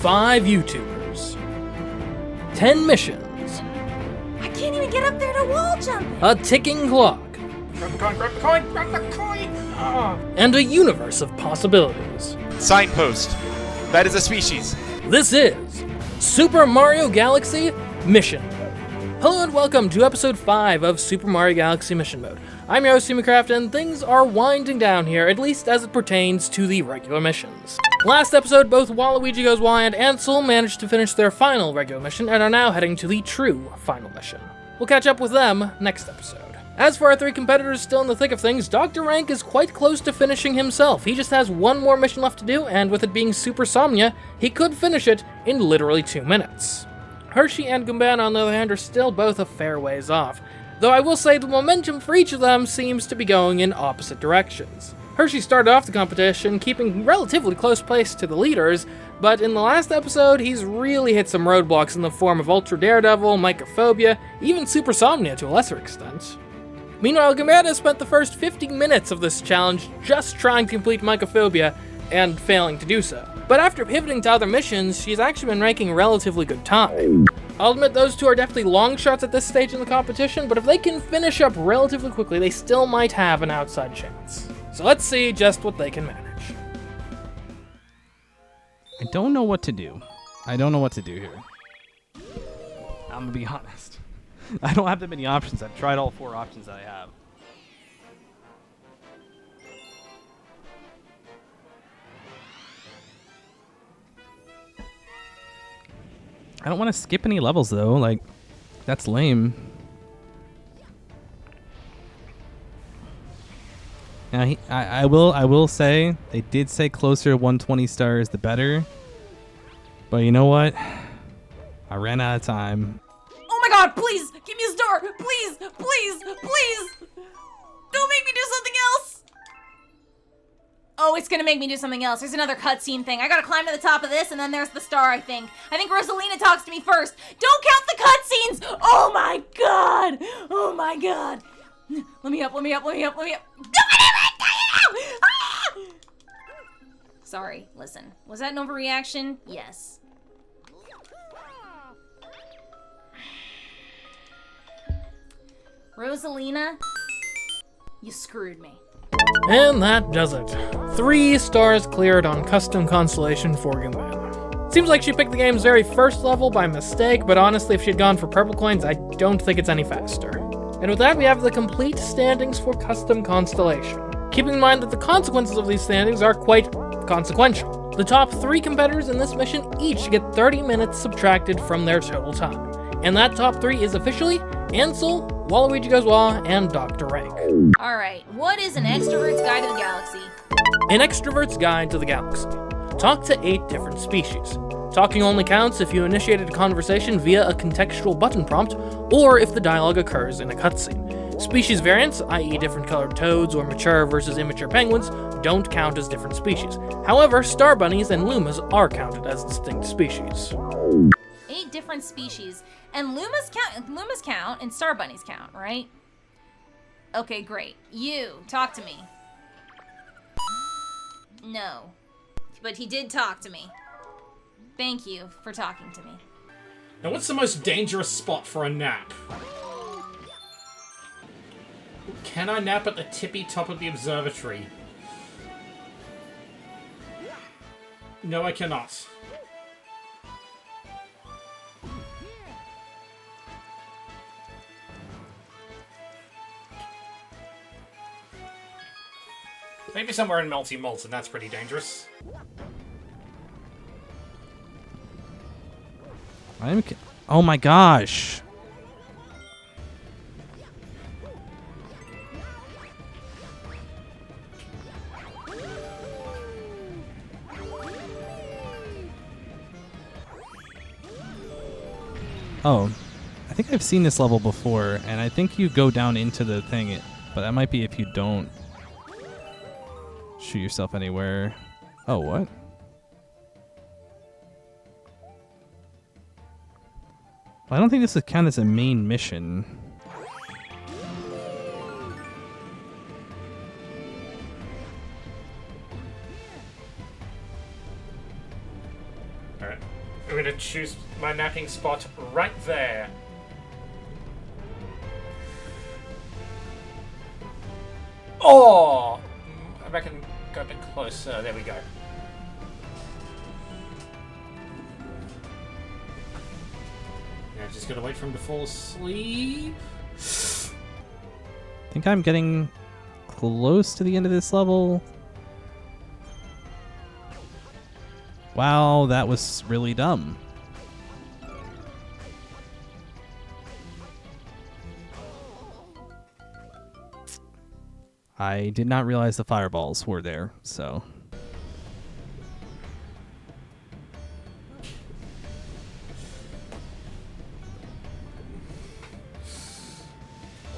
5 YouTubers, 10 missions, I can't even get up there to wall jump. a ticking clock, Grab the coin, grab the coin, grab the coin! and a universe of possibilities. Signpost. That is a species. This is Super Mario Galaxy Mission Mode. Hello and welcome to episode 5 of Super Mario Galaxy Mission Mode. I'm your host, CMeeCraft, and things are winding down here, at least as it pertains to the regular missions. Last episode, both Waluigi Goes Y and Ansel managed to finish their final regular mission and are now heading to the true final mission. We'll catch up with them next episode. As for our 3 competitors still in the thick of things, Dr. Rank is quite close to finishing himself. He just has one more mission left to do, and with it being Super Somnia, he could finish it in literally 2 minutes. Hershey and Gumban, on the other hand, are still both a fair ways off, though I will say the momentum for each of them seems to be going in opposite directions. Hershey started off the competition keeping relatively close place to the leaders, but in the last episode he's really hit some roadblocks in the form of Ultra Daredevil, Mycophobia, even Super Somnia to a lesser extent. Meanwhile, Gumban has spent the first 50 minutes of this challenge just trying to complete Mycophobia and failing to do so. But after pivoting to other missions, she's actually been ranking relatively good time. I'll admit those two are definitely long shots at this stage in the competition, but if they can finish up relatively quickly, they still might have an outside chance. So let's see just what they can manage. I don't know what to do. Here. I'm gonna be honest. I don't have that many options. I've tried all 4 options that I have. I don't want to skip any levels though. Like, that's lame. Now I will say they did say closer to 120 stars the better. But you know what? I ran out of time. Oh my god, please, give me a star. Please, please, please. Don't make me do something else. Oh, it's gonna make me do something else. There's another cutscene thing. I gotta climb to the top of this, and then there's the star, I think. I think Rosalina talks to me first. Don't count the cutscenes! Oh my god! Oh my god! Let me up, let me up, let me up, let me up. Ah! Sorry, listen. Was that an overreaction? Yes. Rosalina, you screwed me. And that does it. 3 stars cleared on Custom Constellation for Gumban. Seems like she picked the game's very first level by mistake, but honestly, if she'd gone for purple coins, I don't think it's any faster. And with that, we have the complete standings for Custom Constellation. Keeping in mind that the consequences of these standings are quite consequential. The top 3 competitors in this mission each get 30 minutes subtracted from their total time. And that top 3 is officially Ansel, Waluigi Goes Y, and Dr. Rank. Alright, what is an extrovert's guide to the galaxy? An Extrovert's Guide to the Galaxy. Talk to 8 different species. Talking only counts if you initiated a conversation via a contextual button prompt, or if the dialogue occurs in a cutscene. Species variants, i.e. different colored toads or mature versus immature penguins, don't count as different species. However, star bunnies and lumas are counted as distinct species. 8 different species. And lumas count, and star bunnies count, right? Okay, great. You, talk to me. No. But he did talk to me. Thank you for talking to me. Now, what's the most dangerous spot for a nap? Can I nap at the tippy top of the observatory? No, I cannot. Maybe somewhere in Melty Molten, that's pretty dangerous. Oh my gosh. Oh, I think I've seen this level before, and I think you go down into the thing, but that might be if you don't shoot yourself anywhere. Oh, what? Well, I don't think this would count as a main mission. Alright. I'm gonna choose my napping spot right there. Oh! I reckon go a bit closer. There we go. Now just gotta wait for him to fall asleep. I think I'm getting close to the end of this level. Wow, that was really dumb. I did not realize the fireballs were there, so.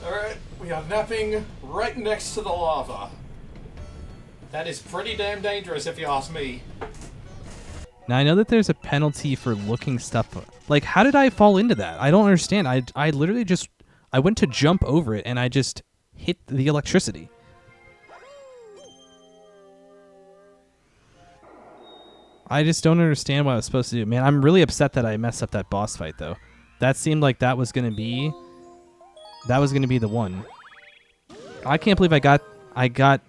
Alright, we are napping right next to the lava. That is pretty damn dangerous if you ask me. Now I know that there's a penalty for looking stuff up. Like, how did I fall into that? I don't understand. I literally just, I went to jump over it and I just hit the electricity. I just don't understand what I was supposed to do. Man, I'm really upset that I messed up that boss fight though. That seemed like that was gonna be the one. I can't believe I got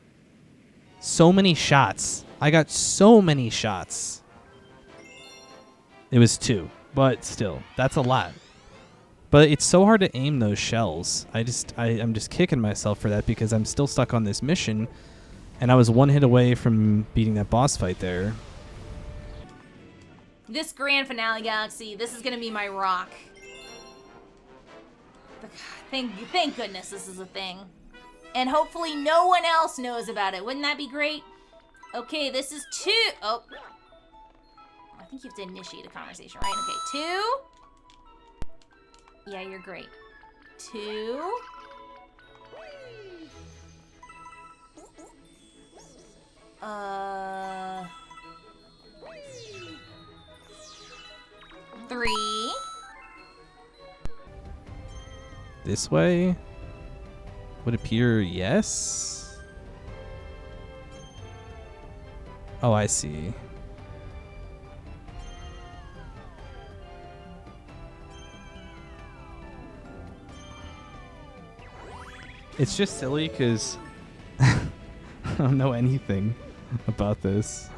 so many shots. I got so many shots. It was 2, but still, that's a lot. But it's so hard to aim those shells. I'm just kicking myself for that because I'm still stuck on this mission, and I was 1 hit away from beating that boss fight there. This grand finale, Galaxy, this is gonna be my rock. Thank goodness this is a thing. And hopefully no one else knows about it. Wouldn't that be great? Okay, this is 2. Oh. I think you have to initiate a conversation, right? Okay, 2. Yeah, you're great. 2. Three. This way would appear yes. Oh, I see. It's just silly because I don't know anything about this.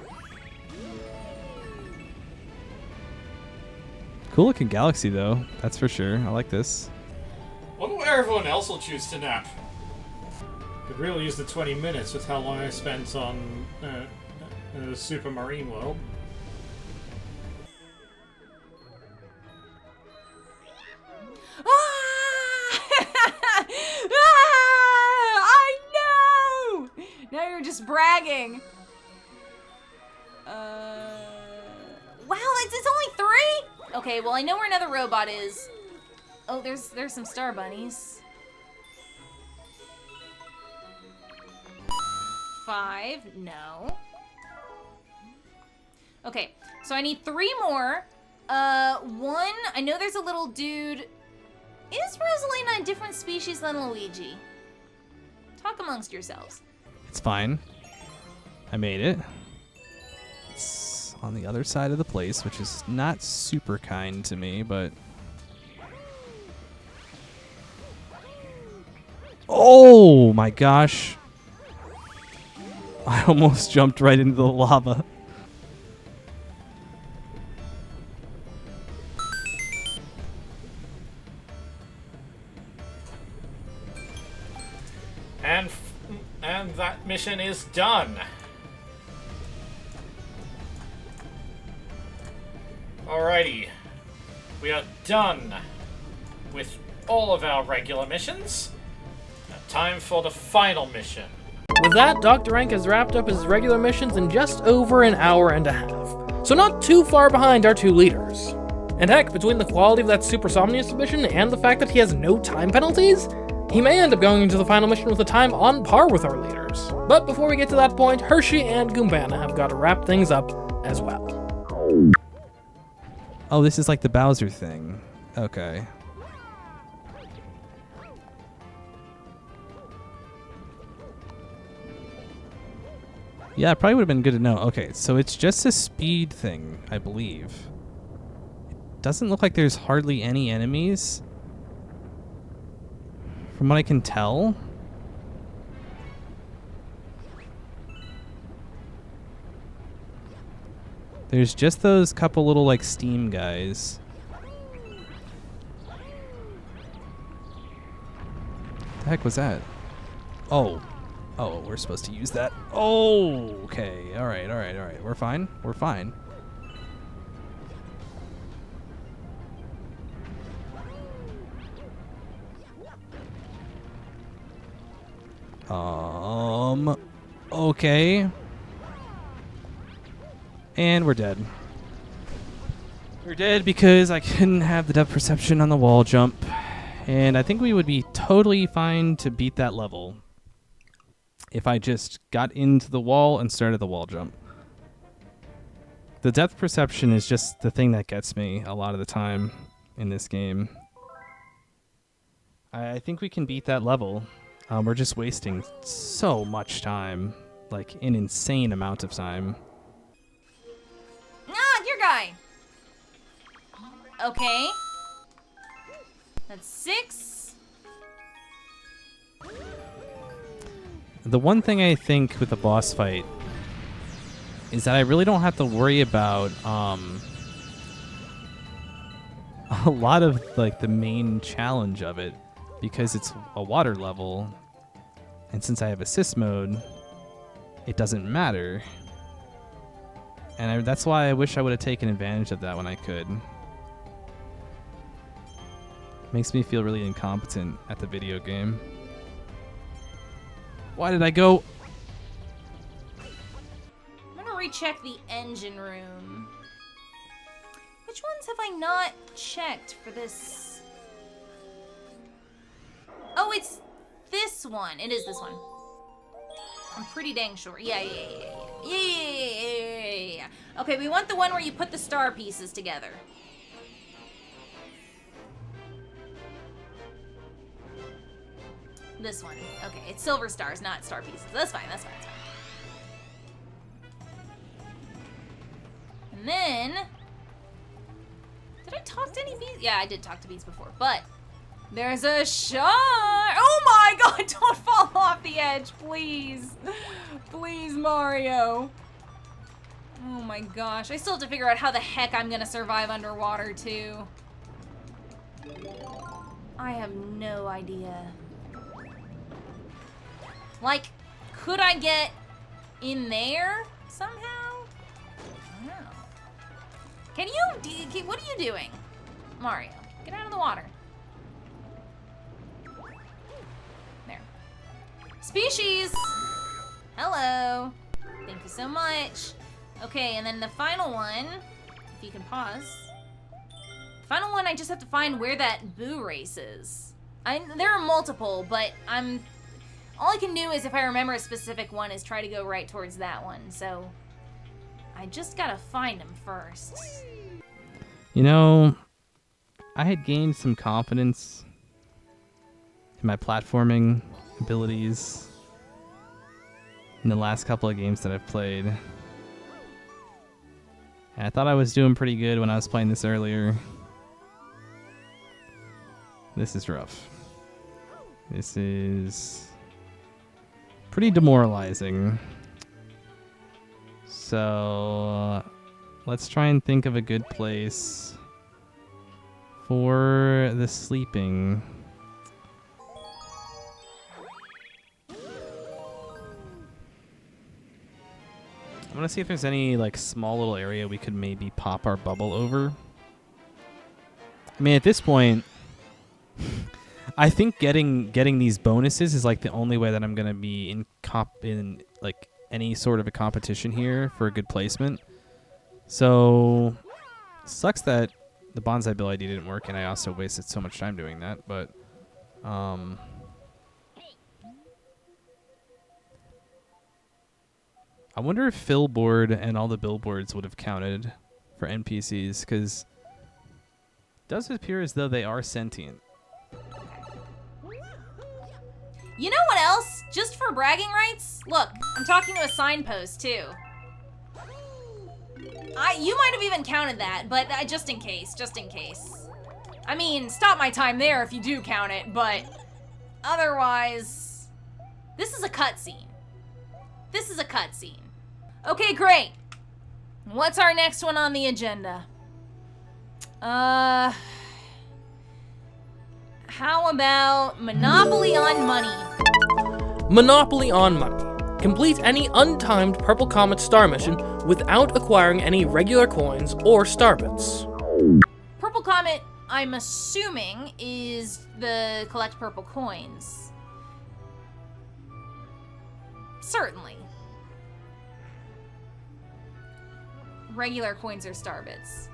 Cool looking galaxy though, that's for sure. I like this. Wonder where everyone else will choose to nap. Could really use the 20 minutes with how long I spent on Super Marine World. I know! Now you're just bragging. Wow, it's only 3? Okay, well I know where another robot is. Oh, there's some star bunnies. 5, no. Okay, so I need 3 more. 1, I know there's a little dude. Is Rosalina a different species than Luigi? Talk amongst yourselves. It's fine. I made it. It's on the other side of the place, which is not super kind to me, but... Oh my gosh. I almost jumped right into the lava. And that mission is done. Alrighty. We are done with all of our regular missions. Now time for the final mission. With that, Dr. Rank has wrapped up his regular missions in just over an hour and a half, so not too far behind our 2 leaders. And heck, between the quality of that Super Somnius mission and the fact that he has no time penalties, he may end up going into the final mission with a time on par with our leaders. But before we get to that point, Hershey and Goombana have got to wrap things up as well. Oh, this is like the Bowser thing. Okay. Yeah, it probably would have been good to know. Okay, so it's just a speed thing, I believe. doesn't look like there's hardly any enemies. From what I can tell. There's just those couple little like steam guys. The heck was that? Oh. Oh, we're supposed to use that. Oh, okay. All right, all right, all right. We're fine. We're fine. Okay. And we're dead. We're dead because I couldn't have the depth perception on the wall jump. And I think we would be totally fine to beat that level if I just got into the wall and started the wall jump. The depth perception is just the thing that gets me a lot of the time in this game. I think we can beat that level. We're just wasting so much time, like an insane amount of time. Ah, your guy. Okay. That's 6. The one thing I think with the boss fight is that I really don't have to worry about a lot of like the main challenge of it, because it's a water level, and since I have assist mode, it doesn't matter. And that's why I wish I would have taken advantage of that when I could. Makes me feel really incompetent at the video game. Why did I go? I'm gonna recheck the engine room. Which ones have I not checked for this? Oh, it's this one. It is this one. I'm pretty dang sure. Yeah. Okay, we want the one where you put the star pieces together. This one. Okay, it's silver stars, not star pieces. That's fine, that's fine, that's fine. And then... Did I talk to any bees? Yeah, I did talk to bees before, but... There's a shine! Oh my god, don't fall off the edge, please. Please, Mario. Oh my gosh, I still have to figure out how the heck I'm gonna survive underwater, too. I have no idea. Like, could I get in there somehow? I don't know. Can you, what are you doing? Mario, get out of the water. There. Species! Hello. Thank you so much. Okay, and then the final one, if you can pause. Final one, I just have to find where that boo race is. There are multiple, but all I can do is, if I remember a specific one, is try to go right towards that one. So I just gotta find him first. You know, I had gained some confidence in my platforming abilities in the last couple of games that I've played. And I thought I was doing pretty good when I was playing this earlier. This is rough. This is pretty demoralizing. So let's try and think of a good place for the sleeping. I'm gonna see if there's any like small little area we could maybe pop our bubble over. I mean, at this point, I think getting these bonuses is like the only way that I'm gonna be in like any sort of a competition here for a good placement. So sucks that the bonsai bill ID didn't work, and I also wasted so much time doing that. But I wonder if Philboard and all the billboards would have counted for NPCs, because it does appear as though they are sentient. You know what else? Just for bragging rights? Look, I'm talking to a signpost, too. You might have even counted that, but just in case. I mean, stop my time there if you do count it, but otherwise, this is a cutscene. Okay, great. What's our next one on the agenda? How about Monopoly on Money? Monopoly on Money. Complete any untimed Purple Comet star mission without acquiring any regular coins or star bits. Purple Comet, I'm assuming, is the collect purple coins. Certainly. Regular coins or star bits.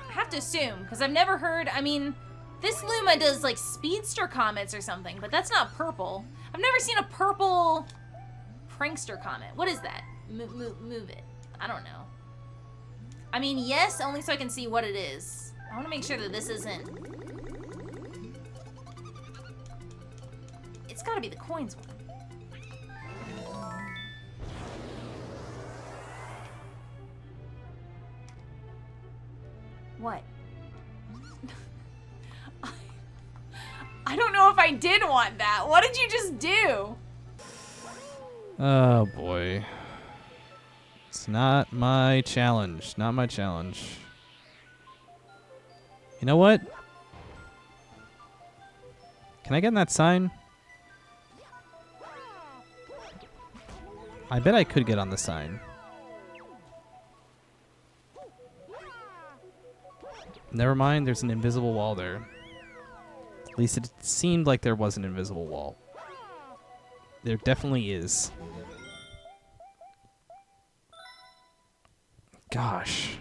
I have to assume, because I've never heard, I mean, this Luma does like speedster comets or something, but that's not purple. I've never seen a purple prankster comet. What is that? Move it. I don't know. I mean, yes, only so I can see what it is. I want to make sure that this isn't... It's gotta be the coins one. What? I don't know if I did want that. What did you just do? Oh boy. It's not my challenge. Not my challenge. You know what? Can I get in that sign? I bet I could get on the sign. Never mind, there's an invisible wall there. At least it seemed like there was an invisible wall. There definitely is. Gosh.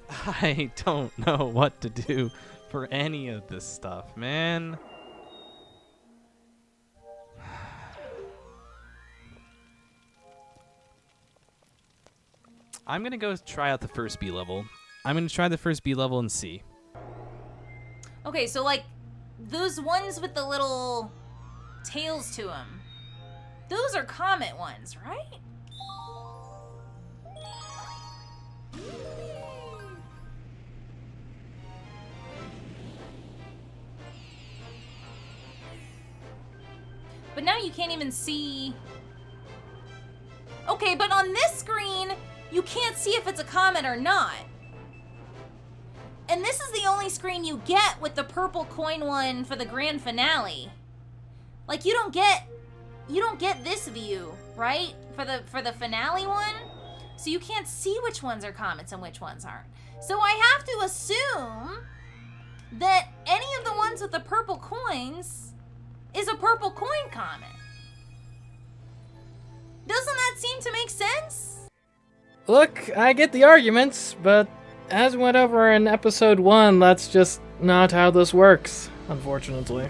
I don't know what to do for any of this stuff, man. I'm gonna go try out the first B level. I'm gonna try the first B level and see. Okay, so like those ones with the little tails to them, those are comet ones, right? But now you can't even see. Okay, but on this screen, you can't see if it's a comet or not. And this is the only screen you get with the purple coin one for the grand finale. Like you don't get this view, right? For the finale one. So you can't see which ones are comets and which ones aren't. So I have to assume that any of the ones with the purple coins is a purple coin comet. Doesn't that seem to make sense? Look, I get the arguments, but as we went over in episode 1, that's just not how this works, unfortunately.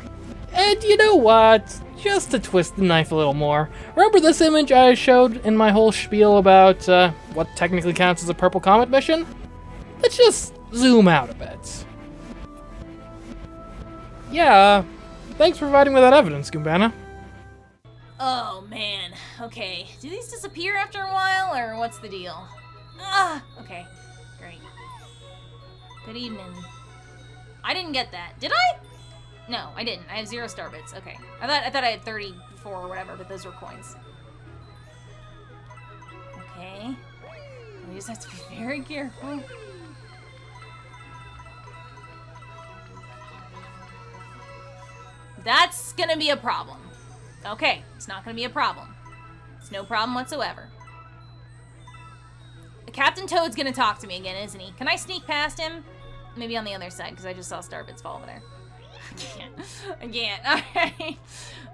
And you know what? Just to twist the knife a little more, remember this image I showed in my whole spiel about what technically counts as a purple comet mission? Let's just zoom out a bit. Yeah, thanks for providing me that evidence, Goombana. Oh man, okay. Do these disappear after a while, or what's the deal? Ah, okay, great. Good evening. I didn't get that. Did I? No, I didn't. I have 0 star bits. Okay. I thought I had 34 or whatever, but those were coins. Okay. We just have to be very careful. That's gonna be a problem. Okay, it's not gonna be a problem. It's no problem whatsoever. Captain Toad's gonna talk to me again, isn't he? Can I sneak past him? Maybe on the other side, because I just saw star bits fall over there. I can't. Alright.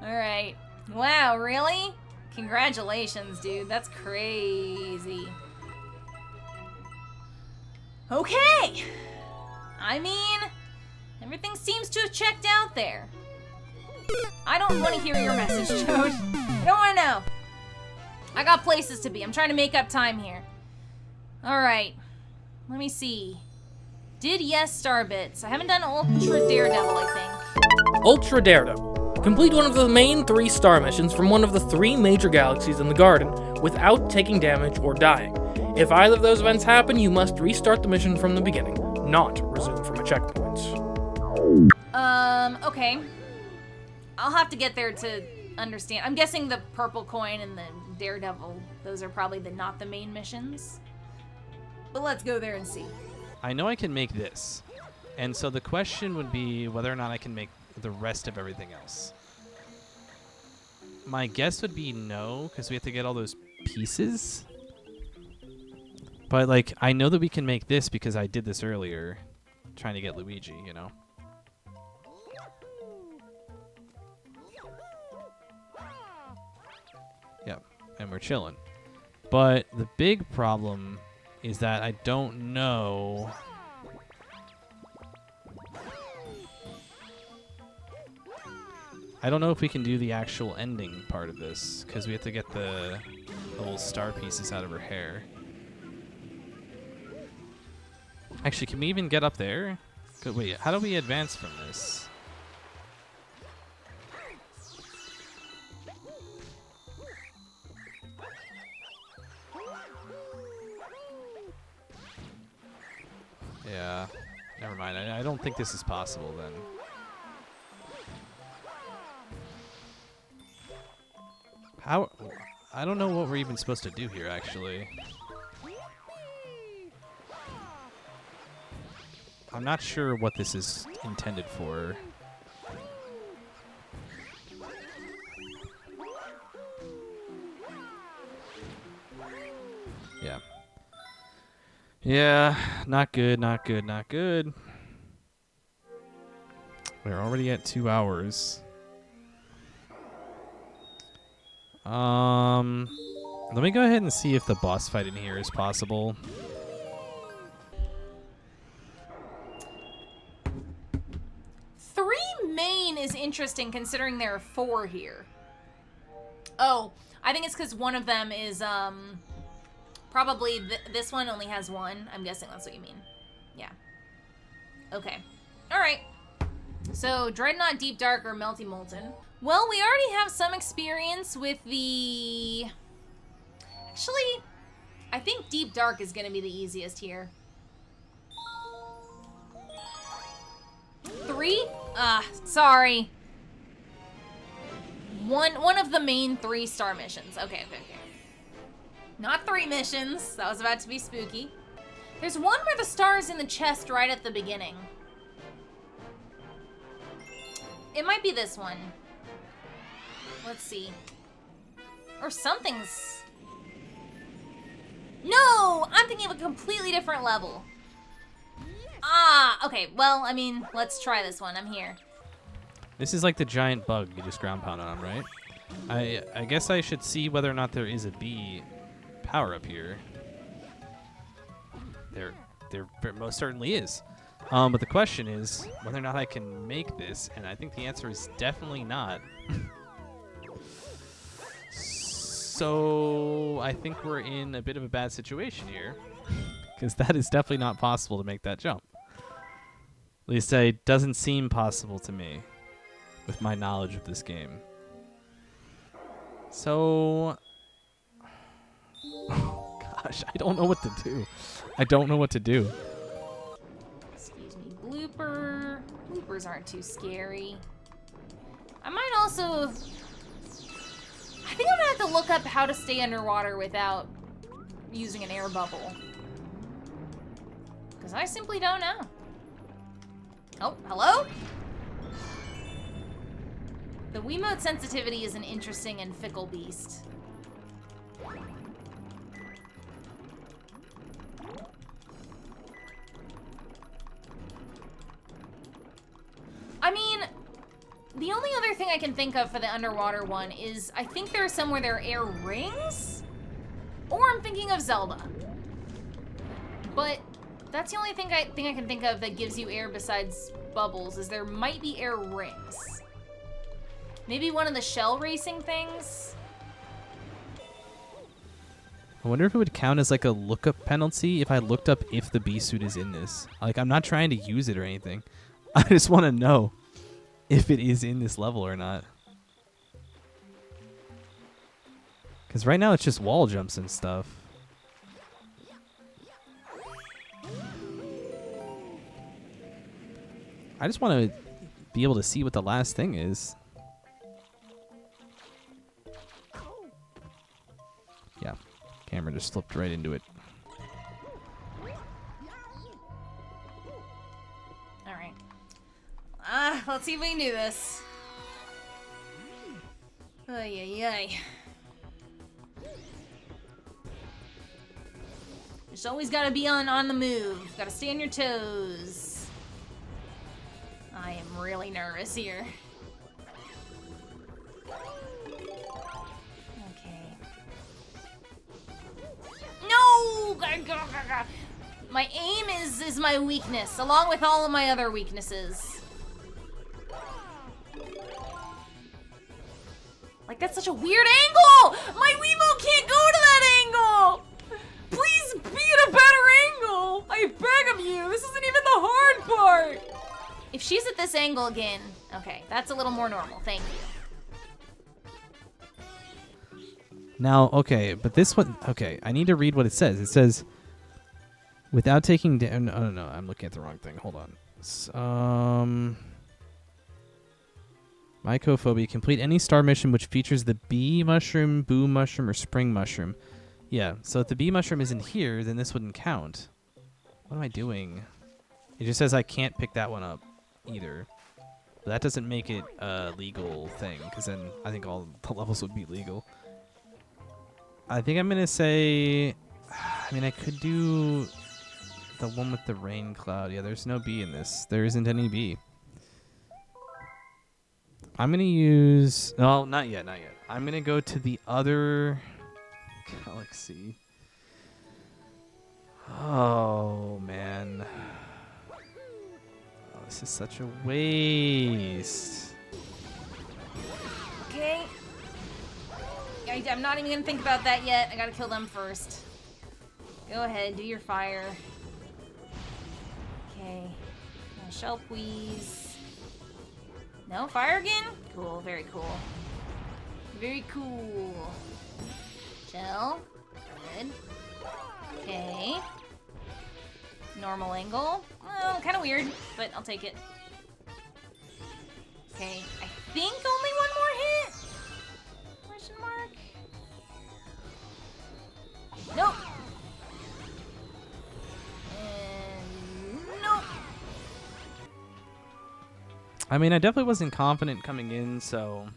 Alright. Wow, really? Congratulations, dude. That's crazy. Okay. I mean, everything seems to have checked out there. I don't want to hear your message, Toad. I don't want to know. I got places to be. I'm trying to make up time here. Alright. Let me see. Did yes star bits. I haven't done Ultra Daredevil, I think. Ultra Daredevil. Complete one of the main 3 star missions from one of the 3 major galaxies in the garden without taking damage or dying. If either of those events happen, you must restart the mission from the beginning, not resume from a checkpoint. Okay. I'll have to get there to understand. I'm guessing the purple coin and the Daredevil, those are probably not the main missions. But let's go there and see. I know I can make this. And so the question would be whether or not I can make the rest of everything else. My guess would be no, because we have to get all those pieces. But, like, I know that we can make this because I did this earlier, trying to get Luigi, you know? Yep, and we're chilling. But the big problem is that I don't know... I don't know if we can do the actual ending part of this, because we have to get the little star pieces out of her hair. Actually, can we even get up there? Wait, how do we advance from this? Yeah, never mind. I don't think this is possible then. How? I don't know what we're even supposed to do here, actually. I'm not sure what this is intended for. Yeah. Yeah, not good, not good, not good. We're already at 2 hours. Let me go ahead and see if the boss fight in here is possible. Main is interesting considering there are 4 here. Oh, I think it's because one of them is, probably this one only has 1. I'm guessing that's what you mean. Yeah. Okay. Alright. So, Dreadnought, Deep Dark, or Melty Molten. Well, we already have some experience with the... Actually, I think Deep Dark is going to be the easiest here. 3? Sorry. One of the main 3-star missions. Okay. Not 3 missions. That was about to be spooky. There's one where the star is in the chest right at the beginning. It might be this one. Let's see. Or something's... No! I'm thinking of a completely different level. Ah, okay. Well, I mean, let's try this one. I'm here. This is like the giant bug you just ground pound on, right? I guess I should see whether or not there is a bee power up here. There most certainly is. But the question is whether or not I can make this, and I think the answer is definitely not. So I think we're in a bit of a bad situation here, because that is definitely not possible to make that jump. At least it doesn't seem possible to me with my knowledge of this game. So, oh gosh, I don't know what to do. I don't know what to do. Excuse me, blooper. Bloopers aren't too scary. I might also... I think I'm gonna have to look up how to stay underwater without using an air bubble. Because I simply don't know. Oh, hello? The Wiimote sensitivity is an interesting and fickle beast. I mean, the only other thing I can think of for the underwater one is I think there's somewhere there are air rings? Or I'm thinking of Zelda. But that's the only thing I can think of that gives you air besides bubbles, is there might be air rings. Maybe one of the shell racing things? I wonder if it would count as like a lookup penalty if I looked up if the bee suit is in this. Like, I'm not trying to use it or anything. I just want to know if it is in this level or not. Because right now it's just wall jumps and stuff. I just want to be able to see what the last thing is. Yeah, camera just slipped right into it. All right. Let's see if we can do this. Ay, ay, ay. Just always gotta be on the move. Gotta stay on your toes. I am really nervous here. Okay. No! My aim is my weakness, along with all of my other weaknesses. Like, that's such a weird angle! My Weebo can't go to that angle! Please be at a better angle! I beg of you! This isn't even the hard part! If she's at this angle again, okay, that's a little more normal, thank you. Now, okay, but this one, okay, I need to read what it says. It says, without taking down, oh no, I'm looking at the wrong thing, hold on. Mycophobia, complete any star mission which features the bee mushroom, boo mushroom, or spring mushroom. Yeah, so if the bee mushroom isn't here, then this wouldn't count. What am I doing? It just says I can't pick that one up either. But that doesn't make it a legal thing, because then I think all the levels would be legal. I think I'm going to say... I mean, I could do the one with the rain cloud. Yeah, there's no bee in this. There isn't any bee. I'm going to use... No, not yet, not yet. I'm going to go to the other galaxy. Oh, man. Oh, this is such a waste. Okay. I'm not even gonna think about that yet. I gotta kill them first. Go ahead, do your fire. Okay. Now shell, please. No, fire again? Cool, very cool. Very cool. Shell. Good. Okay. Normal angle. Well, kind of weird, but I'll take it. Okay, I think only one more hit? Question mark? Nope. And nope. I mean, I definitely wasn't confident coming in, so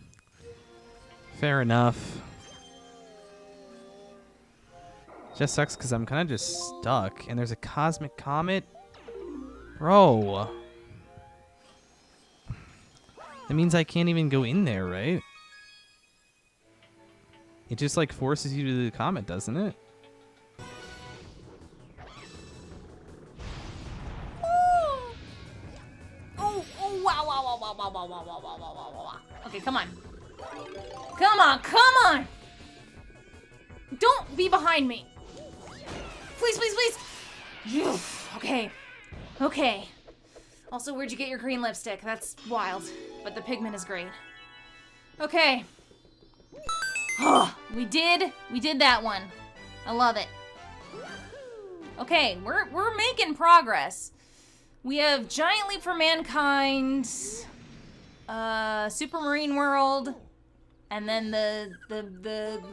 fair enough. Just sucks because I'm kind of just stuck, and there's a cosmic comet. Bro. That means I can't even go in there, right? It just, like, forces you to the comet, doesn't it? Wow. Okay, come on. Come on, come on! Don't be behind me. Please, please, please. Okay. Okay. Also, where'd you get your green lipstick? That's wild. But the pigment is great. Okay. We did that one. I love it. Okay, we're making progress. We have Giant Leap for Mankind, Super Marine World, and then the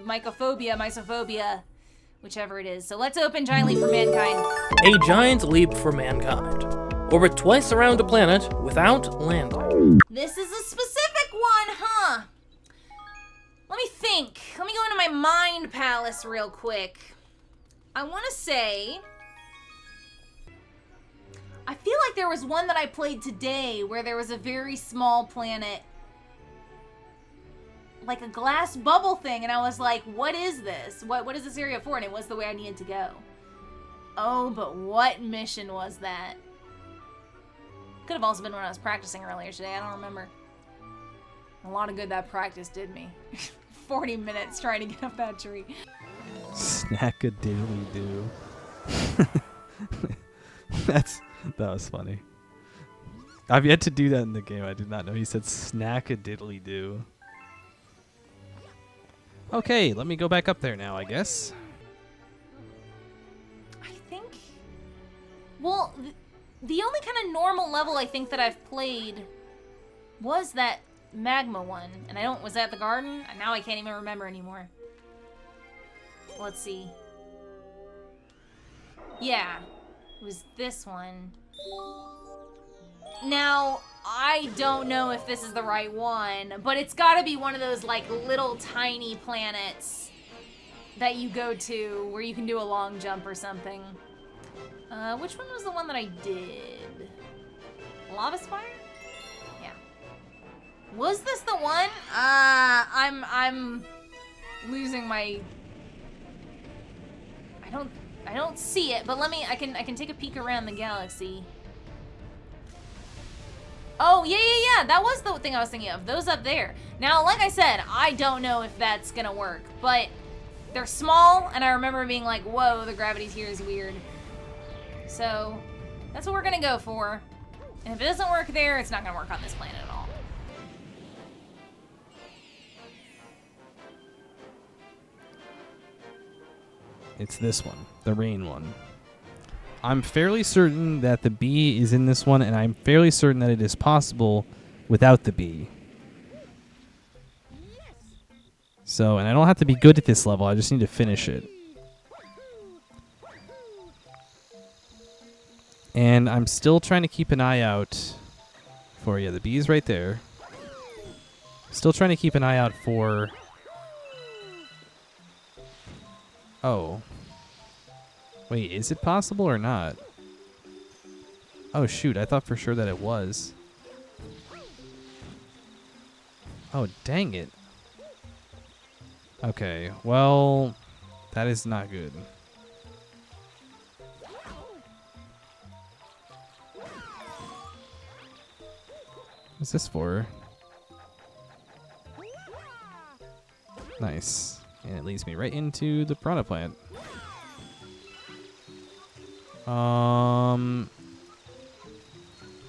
Mycophobia, whichever it is. So let's open Giant Leap for Mankind. A giant leap for mankind. Orbit twice around a planet without landing. This is a specific one, huh? Let me think. Let me go into my mind palace real quick. I want to say... I feel like there was one that I played today where there was a very small planet, like a glass bubble thing, and I was like, what is this? What is this area for? And it was the way I needed to go. Oh, but what mission was that? Could have also been when I was practicing earlier today. I don't remember. A lot of good that practice did me. 40 minutes trying to get up that tree. Snack-a-diddly-doo. That was funny. I've yet to do that in the game. I did not know he said snack-a-diddly-doo. Okay, let me go back up there now, I guess. I think... Well, the only kind of normal level I think that I've played was that magma one. And was that the garden? Now I can't even remember anymore. Let's see. Yeah, it was this one. Now, I don't know if this is the right one, but it's gotta be one of those like little tiny planets that you go to where you can do a long jump or something. Which one was the one that I did? Lava Spire? Yeah. Was this the one? I'm losing my... I don't see it, but I can take a peek around the galaxy. Oh, yeah, that was the thing I was thinking of. Those up there. Now, like I said, I don't know if that's gonna work, but they're small, and I remember being like, whoa, the gravity here is weird. So, that's what we're gonna go for. And if it doesn't work there, it's not gonna work on this planet at all. It's this one, the rain one. I'm fairly certain that the bee is in this one, and I'm fairly certain that it is possible without the bee. So, and I don't have to be good at this level, I just need to finish it. And I'm still trying to keep an eye out for, yeah, the bee's right there. Still trying to keep an eye out for... Oh. Wait, is it possible or not? Oh, shoot, I thought for sure that it was. Oh, dang it. Okay, well, that is not good. What's this for? Nice. And it leads me right into the piranha plant.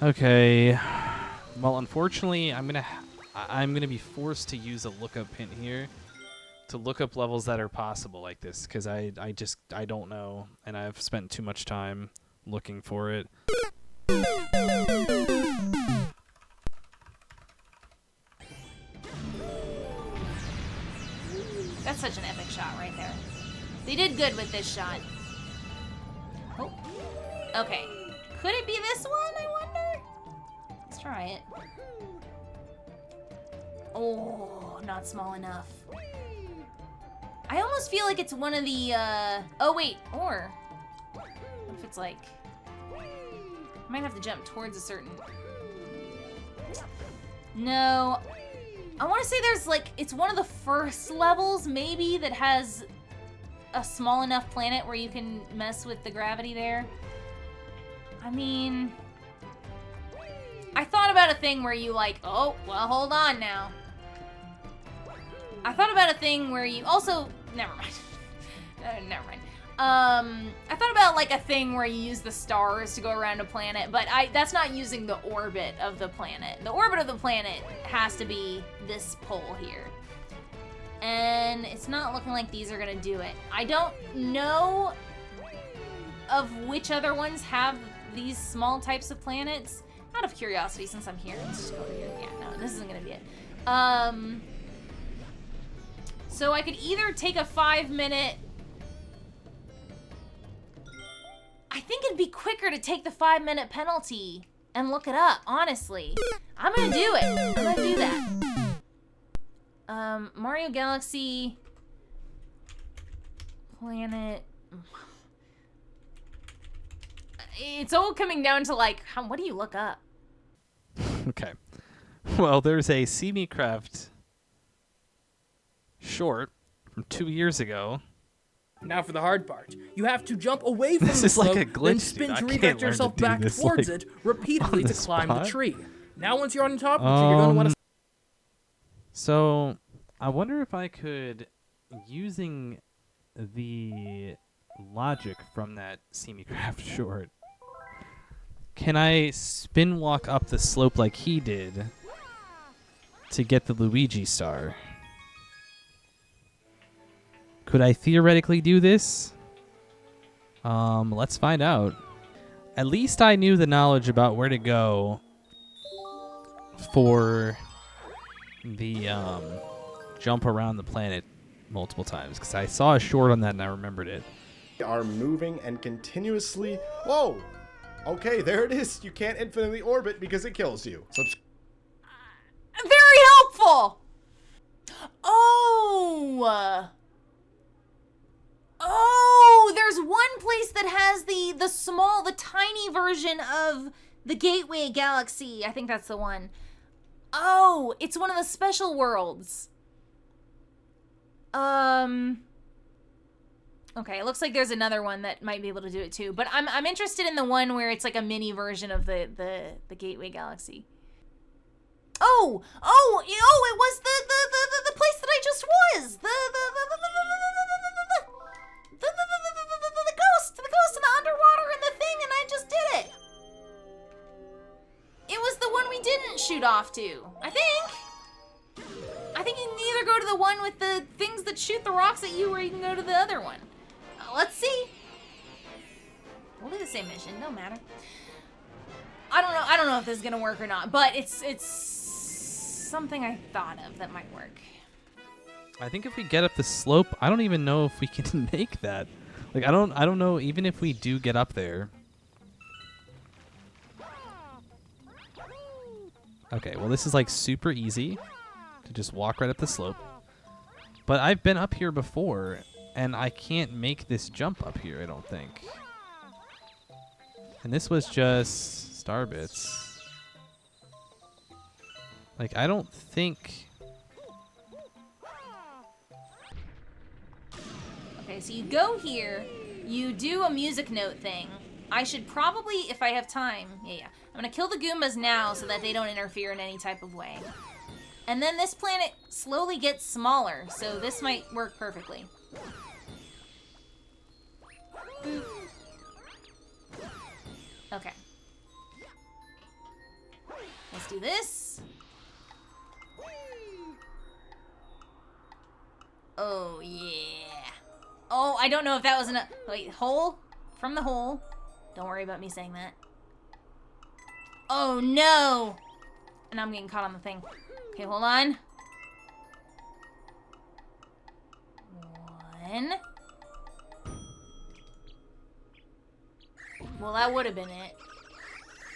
Okay. Well, unfortunately, I'm gonna be forced to use a lookup hint here to look up levels that are possible like this, because I don't know, and I've spent too much time looking for it. That's such an epic shot right there. They did good with this shot. Oh. Okay. Could it be this one, I wonder? Let's try it. Oh, not small enough. I almost feel like it's one of the, oh wait, or... What if it's like... I might have to jump towards a certain... No. I want to say there's like, it's one of the first levels maybe that has a small enough planet where you can mess with the gravity there. I mean, I thought about a thing where you like, oh, well, hold on now. I thought about a thing where you also, never mind. Never mind. I thought about like a thing where you use the stars to go around a planet, but that's not using the orbit of the planet. The orbit of the planet has to be this pole here. And it's not looking like these are gonna do it. I don't know of which other ones have these small types of planets. Out of curiosity, since I'm here, let's just go over here. Yeah, no, this isn't gonna be it. So I could either take a 5-minute... I think it'd be quicker to take the 5-minute penalty and look it up, honestly. I'm gonna do it. I'm gonna do that. Mario Galaxy... Planet... It's all coming down to, like, what do you look up? Okay. Well, there's a CMeeCraft short from 2 years ago. Now for the hard part. You have to jump away from This the is like slope, a glitch, then dude. spin I to can't redirect learn yourself to do back this, towards like, it repeatedly on to the climb the spot. tree. Now once you're on top, you're going to want to... So, I wonder if I could, using the logic from that CMeeCraft short, can I spin walk up the slope like he did to get the Luigi star? Could I theoretically do this? Let's find out. At least I knew the knowledge about where to go for the jump around the planet multiple times, because I saw a short on that and I remembered it. Are moving and continuously. Whoa! Okay, there it is. You can't infinitely orbit because it kills you. Very helpful! Oh! Oh, there's one place that has the tiny version of the Gateway Galaxy. I think that's the one. Oh, it's one of the special worlds. Okay, it looks like there's another one that might be able to do it too. But I'm interested in the one where it's like a mini version of the Gateway Galaxy. Oh, it was the place that I just was. The ghost in the underwater and the thing, and I just did it. It was the one we didn't shoot off to, I think you can either go to the one with the things that shoot the rocks at you, or you can go to the other one. Let's see. We'll do the same mission, don't matter. I don't know if this is gonna work or not, but it's something I thought of that might work. I think if we get up the slope, I don't even know if we can make that. Like I don't know even if we do get up there. Okay, well this is like super easy to just walk right up the slope. But I've been up here before and I can't make this jump up here, I don't think. And this was just star bits. Like I don't think. Okay, so you go here, you do a music note thing. I should probably, if I have time, yeah. I'm gonna kill the Goombas now so that they don't interfere in any type of way. And then this planet slowly gets smaller, so this might work perfectly. Boop. Okay. Let's do this. Oh, yeah. Oh, I don't know if that was enough. Wait, hole? From the hole. Don't worry about me saying that. Oh, no! And I'm getting caught on the thing. Okay, hold on. 1. Well, that would have been it.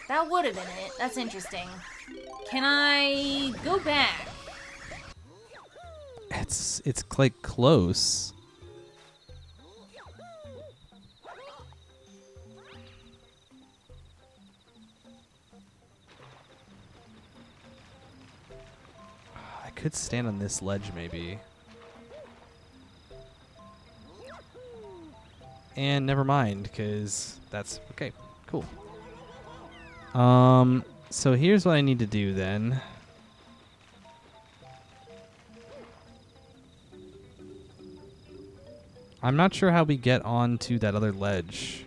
That would have been it. That's interesting. Can I go back? It's like close. I could stand on this ledge maybe. And never mind, because that's okay, cool. So here's what I need to do then. I'm not sure how we get onto that other ledge.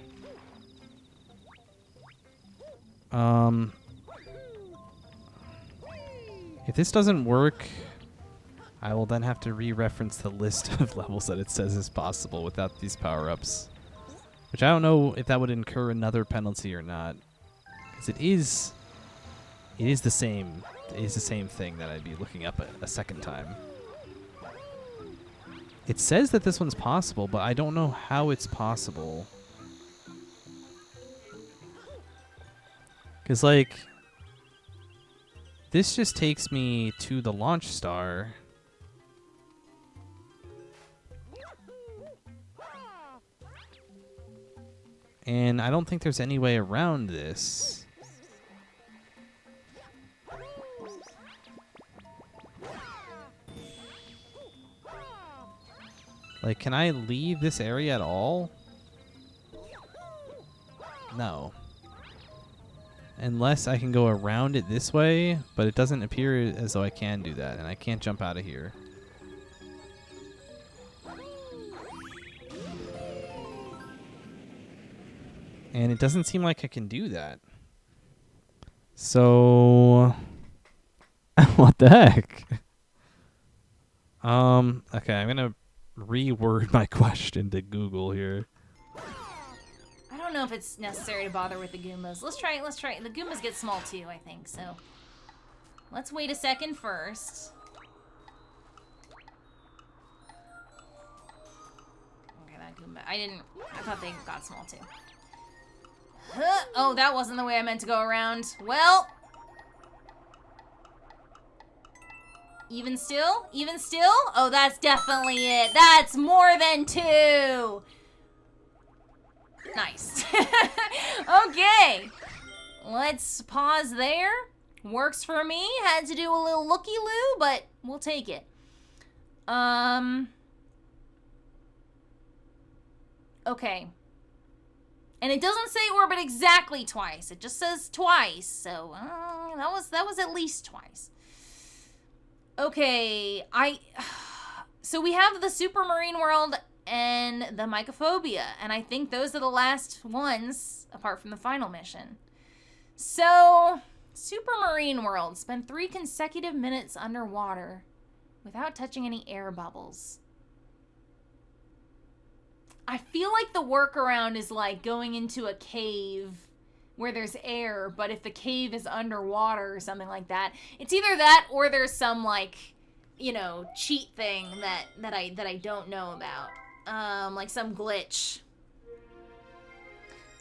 If this doesn't work, I will then have to re-reference the list of levels that it says is possible without these power-ups. Which I don't know if that would incur another penalty or not. Because it is the same. It is the same thing that I'd be looking up a second time. It says that this one's possible, but I don't know how it's possible. Because, like, this just takes me to the launch star. And I don't think there's any way around this. Like, can I leave this area at all? No. Unless I can go around it this way, but it doesn't appear as though I can do that, and I can't jump out of here. And it doesn't seem like I can do that. So, what the heck? Okay, I'm gonna reword my question to Google here. I don't don't know if it's necessary to bother with the Goombas. Let's try it. The Goombas get small too, I think, so. Let's wait a second first. Okay, that Goomba. I thought they got small too. Huh. Oh, that wasn't the way I meant to go around. Well. Even still? Even still? Oh, that's definitely it. That's more than 2. Nice. Okay. Let's pause there. Works for me. Had to do a little looky-loo, but we'll take it. Okay. And it doesn't say orbit exactly twice. It just says twice. So, that was at least twice. Okay, so we have the Super Marine World and the Mycophobia, and I think those are the last ones, apart from the final mission. So, Super Marine World, spend 3 consecutive minutes underwater without touching any air bubbles. I feel like the workaround is like going into a cave where there's air, but if the cave is underwater or something like that, it's either that or there's some like, you know, cheat thing that I don't know about, like some glitch.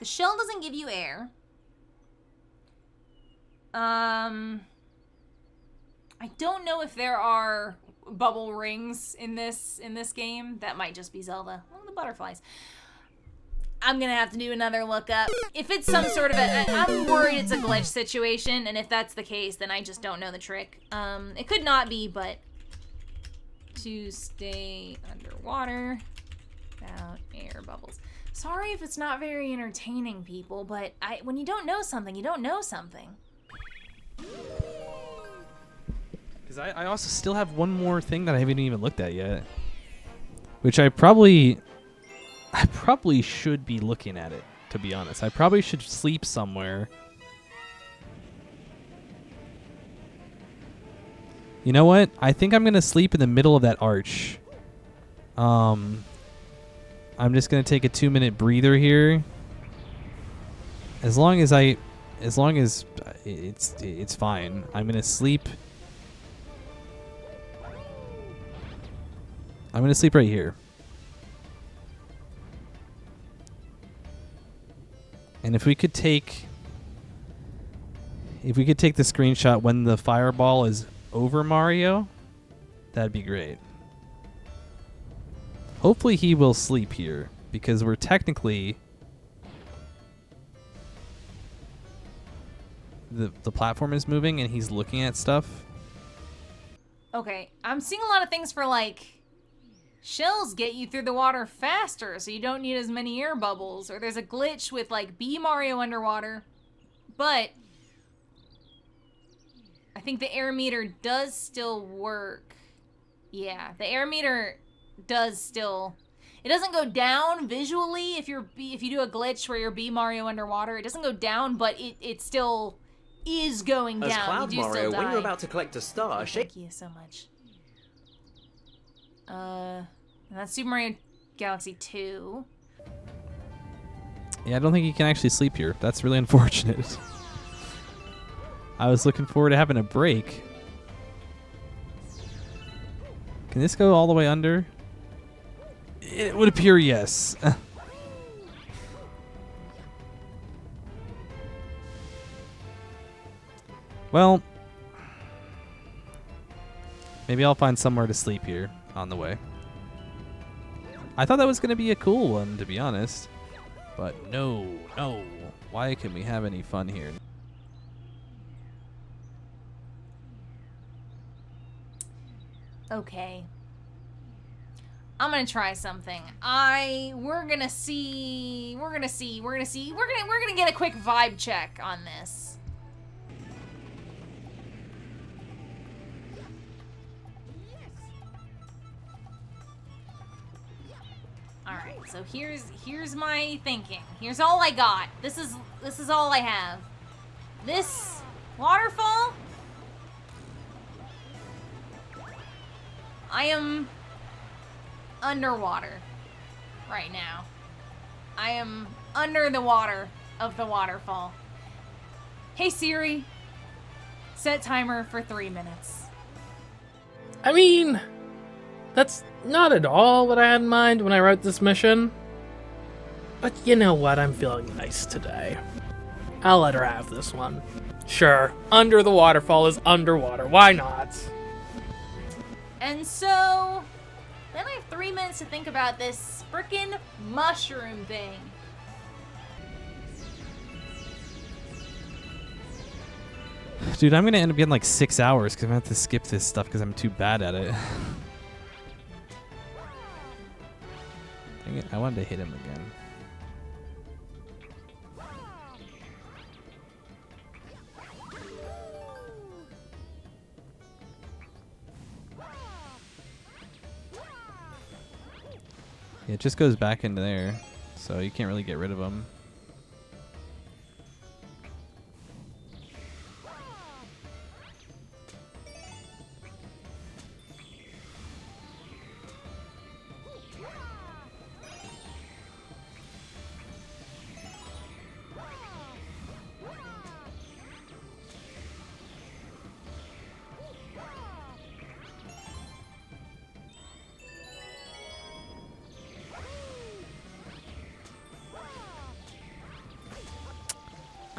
The shell doesn't give you air. I don't know if there are bubble rings in this game. That might just be Zelda. Oh, the butterflies. I'm gonna have to do another lookup. If it's some sort of I'm worried it's a glitch situation, and if that's the case, then I just don't know the trick. It could not be, but to stay underwater without air bubbles. Sorry if it's not very entertaining, people, but when you don't know something, you don't know something. Because I also still have one more thing that I haven't even looked at yet, which I probably should be looking at it, to be honest. I probably should sleep somewhere. You know what? I think I'm going to sleep in the middle of that arch. I'm just going to take a 2-minute breather here. As long as it's fine. I'm going to sleep. I'm going to sleep right here. And if we could take the screenshot when the fireball is over Mario, that'd be great. Hopefully he will sleep here, because we're technically the platform is moving and he's looking at stuff. Okay, I'm seeing a lot of things for like shells get you through the water faster, so you don't need as many air bubbles. Or there's a glitch with like Bee Mario underwater. But I think the air meter does still work. Yeah, the air meter does still. It doesn't go down visually if you do a glitch where you're Bee Mario underwater. It doesn't go down, but it still is going down. As Cloud you do Mario, still when die. you're about to collect a star, Thank you so much. And that's Super Mario Galaxy 2. Yeah, I don't think he can actually sleep here. That's really unfortunate. I was looking forward to having a break. Can this go all the way under? It would appear yes. Well, maybe I'll find somewhere to sleep here on the way. I thought that was going to be a cool one, to be honest. But no. Why can we have any fun here? Okay. I'm gonna try something. We're gonna get a quick vibe check on this. Alright, so here's my thinking. Here's all I got. This is all I have. This waterfall, I am underwater right now. I am under the water of the waterfall. Hey Siri, set timer for 3 minutes. I mean, that's not at all what I had in mind when I wrote this mission. But you know what? I'm feeling nice today. I'll let her have this one. Sure, under the waterfall is underwater. Why not? And so, then I have 3 minutes to think about this frickin' mushroom thing. Dude, I'm gonna end up getting like 6 hours because I'm gonna have to skip this stuff because I'm too bad at it. Dang it, I wanted to hit him again. It just goes back into there, so you can't really get rid of them.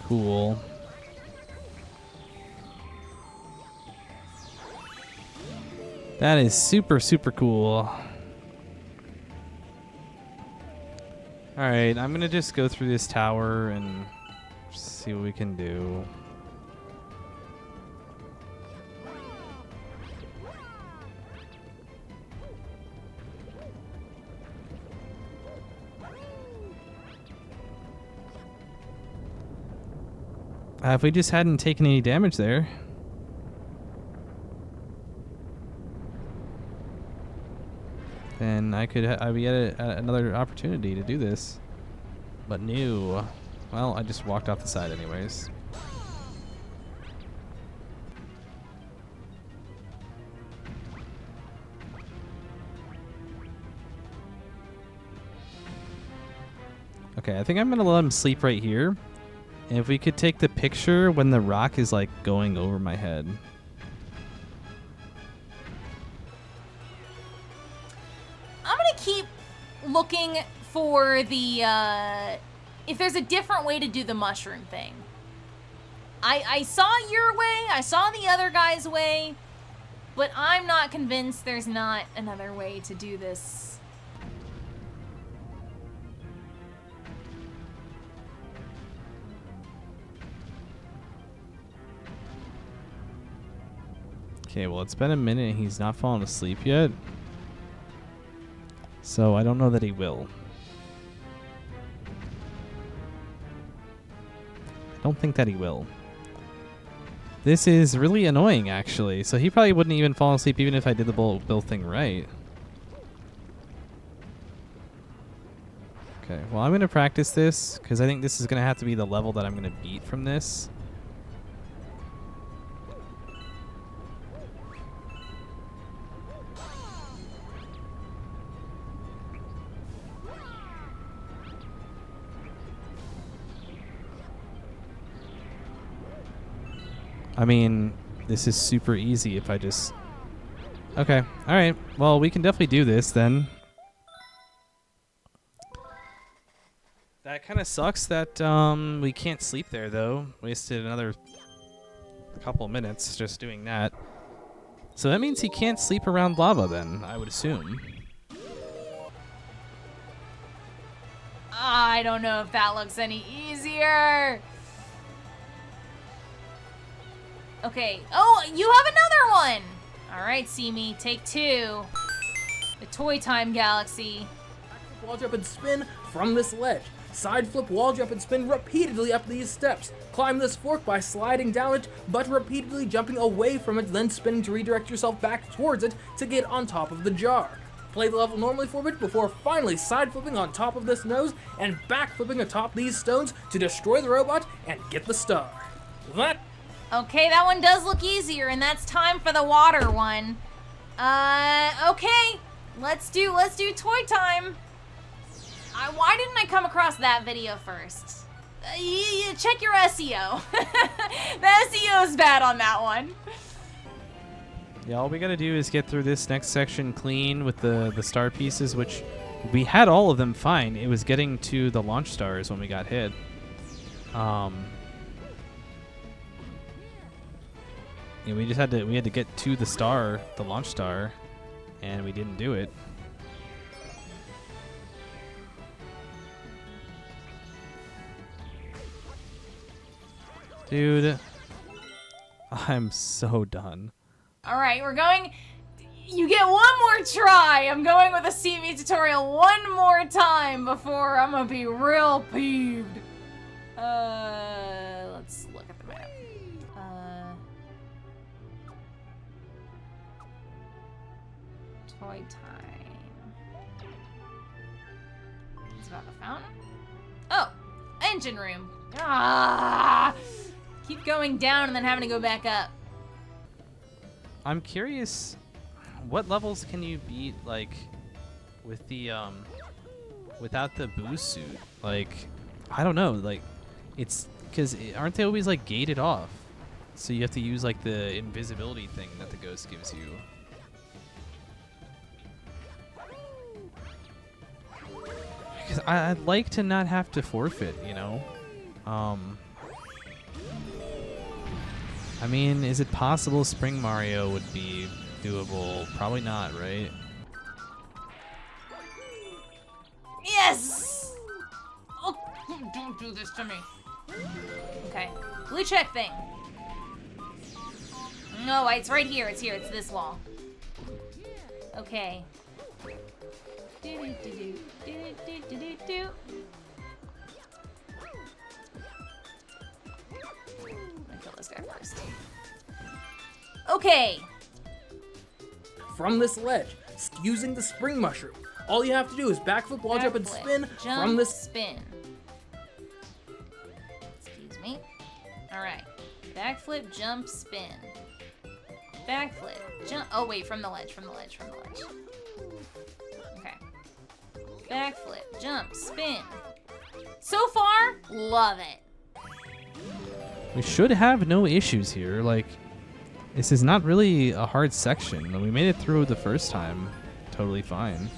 Cool. That is super, super cool. Alright, I'm gonna just go through this tower and see what we can do. If we just hadn't taken any damage there. Then I'd be at another opportunity to do this. But no. Well, I just walked off the side anyways. Okay, I think I'm gonna let him sleep right here. And if we could take the picture when the rock is like going over my head. I'm gonna keep looking for the, if there's a different way to do the mushroom thing. I saw your way, I saw the other guy's way, but I'm not convinced there's not another way to do this. Okay, well, it's been a minute and he's not fallen asleep yet. So I don't know that he will. I don't think that he will. This is really annoying, actually. So he probably wouldn't even fall asleep even if I did the build thing right. Okay, well, I'm going to practice this because I think this is going to have to be the level that I'm going to beat from this. I mean, this is super easy if I just... Okay, alright. Well, we can definitely do this then. That kind of sucks that we can't sleep there, though. Wasted another couple of minutes just doing that. So that means he can't sleep around lava then, I would assume. I don't know if that looks any easier. Okay. Oh, you have another one. All right, CMe, take 2. The Toy Time Galaxy. Wall jump and spin from this ledge. Side flip, wall jump and spin repeatedly up these steps. Climb this fork by sliding down it, but repeatedly jumping away from it, then spinning to redirect yourself back towards it to get on top of the jar. Play the level normally for a bit before finally side flipping on top of this nose and back flipping atop these stones to destroy the robot and get the star. That Okay, that one does look easier, and that's time for the water one. Okay, let's do Toy Time. Why didn't I come across that video first? Check your SEO. The SEO is bad on that one. Yeah, all we gotta do is get through this next section clean with the star pieces, which we had all of them fine. It was getting to the launch stars when we got hit. Yeah, we had to get to the launch star, and we didn't do it. Dude, I'm so done. All right, we're going. You get one more try. I'm going with a CMe tutorial one more time before I'm gonna be real peeved. Let's look at the map. Toy time. It's about the fountain. Oh, engine room. Ah! Keep going down and then having to go back up. I'm curious, what levels can you beat, like, with the, without the boost suit? Like, I don't know, like, it's, because aren't they always, like, gated off? So you have to use, like, the invisibility thing that the ghost gives you. Because I'd like to not have to forfeit, you know? I mean, is it possible Spring Mario would be doable? Probably not, right? Yes! Oh, don't do this to me. Okay, blue check thing. No, it's right here. It's here. It's this wall. Okay. Do-do-do-do. Kill this guy first. Okay. From this ledge, using the spring mushroom, all you have to do is backflip, wall jump, and spin from this. Spin. Excuse me. All right. Backflip, jump, spin. Backflip, jump. Oh wait, from the ledge. Okay. Backflip, jump, spin. So far, love it. We should have no issues here. Like, this is not really a hard section. We made it through the first time totally fine.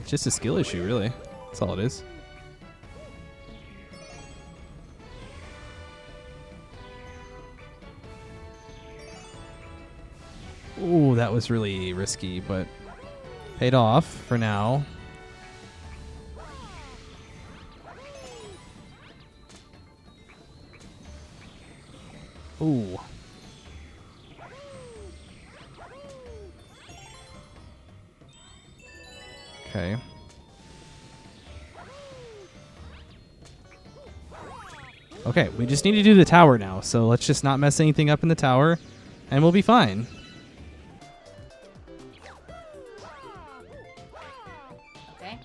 It's just a skill issue, really. That's all it is. Ooh, that was really risky, but paid off for now. Ooh. Okay. Okay, we just need to do the tower now, so let's just not mess anything up in the tower, and we'll be fine. Okay.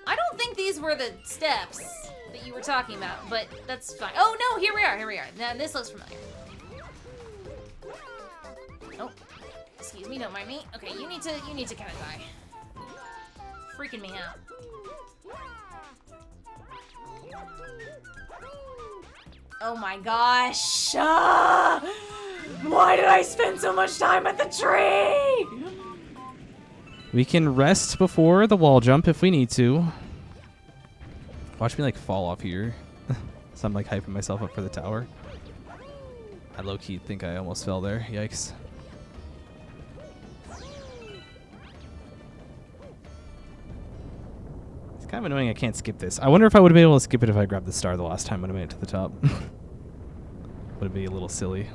I don't think these were the steps that you were talking about, but that's fine. Oh no, here we are. Now this looks familiar. Oh, excuse me, don't mind me. Okay, you need to kind of die. Freaking me out. Oh my gosh! Why did I spend so much time at the tree? We can rest before the wall jump if we need to. Watch me like fall off here. So I'm like hyping myself up for the tower. I low-key think I almost fell there. Yikes. It's kind of annoying I can't skip this. I wonder if I would have been able to skip it if I grabbed the star the last time when I made it to the top. Would be a little silly.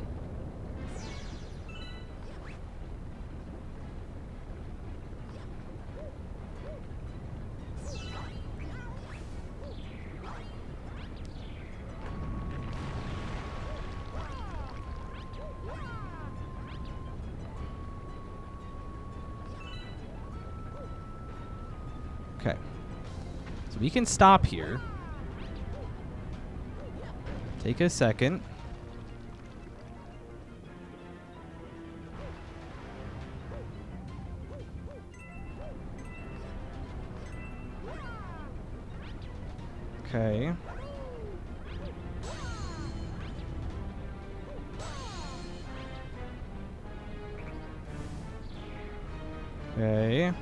Okay. So we can stop here. Take a second. Okay. Okay.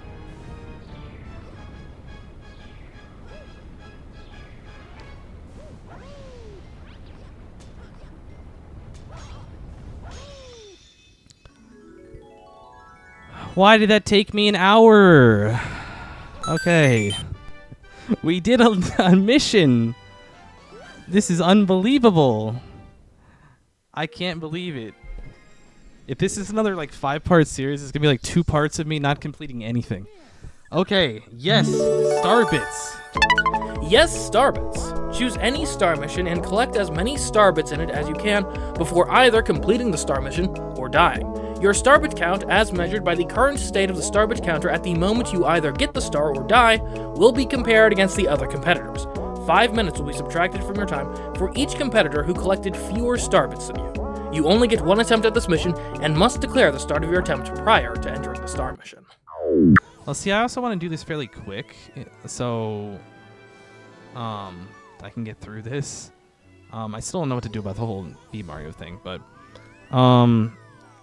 Why did that take me an hour? Okay. We did a mission. This is unbelievable. I can't believe it. If this is another like 5-part series, it's gonna be like 2 parts of me not completing anything. Okay, yes, star bits. Yes, Starbits. Choose any star mission and collect as many Starbits in it as you can before either completing the star mission or dying. Your Starbit count, as measured by the current state of the Starbit counter at the moment you either get the star or die, will be compared against the other competitors. 5 minutes will be subtracted from your time for each competitor who collected fewer Starbits than you. You only get 1 attempt at this mission and must declare the start of your attempt prior to entering the star mission. Well, see, I also want to do this fairly quick, so I can get through this. I still don't know what to do about the whole B Mario thing, but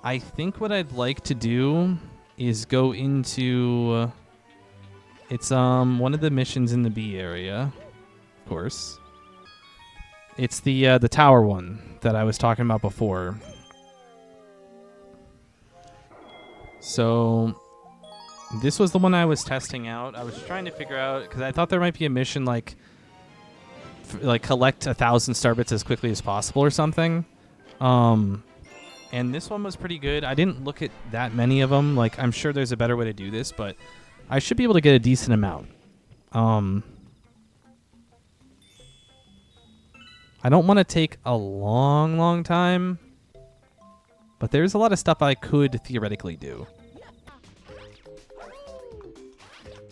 I think what I'd like to do is go into it's one of the missions in the B area, of course. It's the tower one that I was talking about before. So this was the one I was testing out. I was trying to figure out because I thought there might be a mission like collect 1,000 Starbits as quickly as possible or something. And this one was pretty good. I didn't look at that many of them. Like, I'm sure there's a better way to do this, but I should be able to get a decent amount. I don't want to take a long time, but there's a lot of stuff I could theoretically do.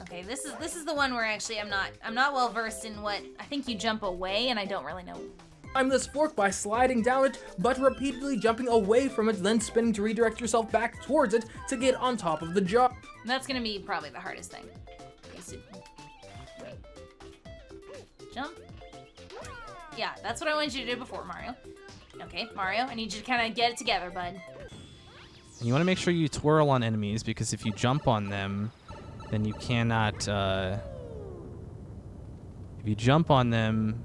Okay, this is the one where actually I'm not well versed in what I think you jump away, and I don't really know. Climb this fork by sliding down it, but repeatedly jumping away from it, then spinning to redirect yourself back towards it to get on top of the jar. That's gonna be probably the hardest thing. Okay, so, wait. Jump. Yeah, that's what I wanted you to do before, Mario. Okay, Mario, I need you to kind of get it together, bud. And you want to make sure you twirl on enemies, because if you jump on them, then you cannot... if you jump on them,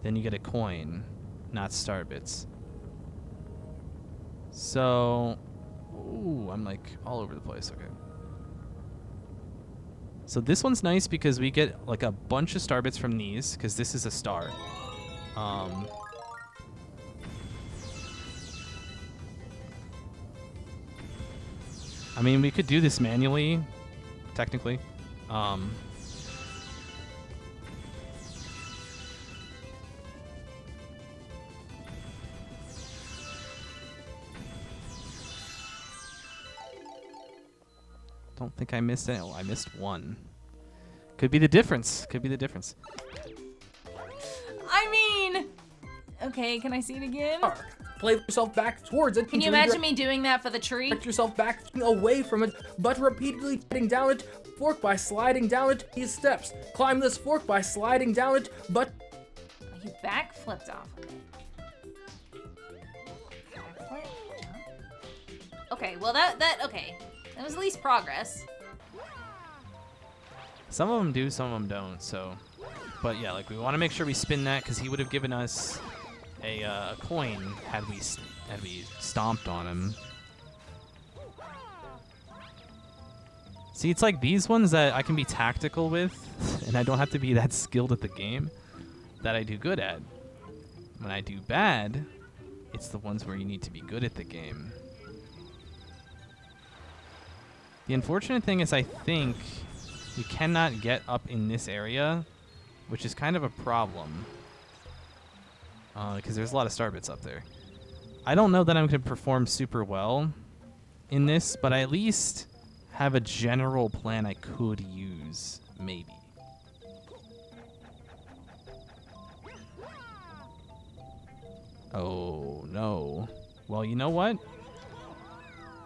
then you get a coin, not Starbits. So... Ooh, I'm like all over the place. Okay. So this one's nice because we get like a bunch of Starbits from these, because this is a star. I mean, we could do this manually, technically. Don't think I missed it. Oh, I missed one. Could be the difference. Could be the difference. I mean, okay, can I see it again? Play yourself back towards it. Can you imagine me doing that for the tree? Direct yourself back away from it, but repeatedly sliding down it. Fork by sliding down it. These steps. Climb this fork by sliding down it, but You backflipped off of it. Backflip, jump. Okay, well okay. That was at least progress. Some of them do, some of them don't. So, but yeah, like we want to make sure we spin that because he would have given us a coin had we stomped on him. See, it's like these ones that I can be tactical with, and I don't have to be that skilled at the game that I do good at. When I do bad, it's the ones where you need to be good at the game. The unfortunate thing is I think you cannot get up in this area, which is kind of a problem. Because there's a lot of Starbits up there. I don't know that I'm going to perform super well in this, but I at least have a general plan I could use, maybe. Oh, no. Well, you know what?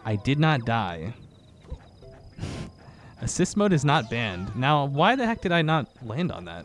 I did not die. Assist mode is not banned. Now, why the heck did I not land on that?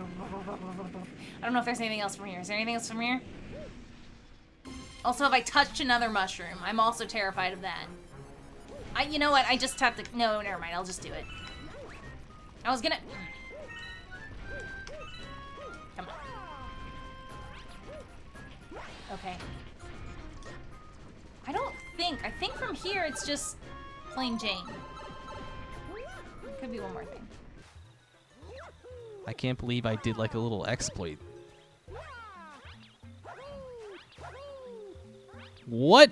I don't know if there's anything else from here. Is there anything else from here? Also, have I touched another mushroom? I'm also terrified of that. You know what? I just have to... No, never mind. I'll just do it. I was gonna... Come on. Okay. I don't think... I think from here it's just plain Jane. Could be one more thing. I can't believe I did like a little exploit. What?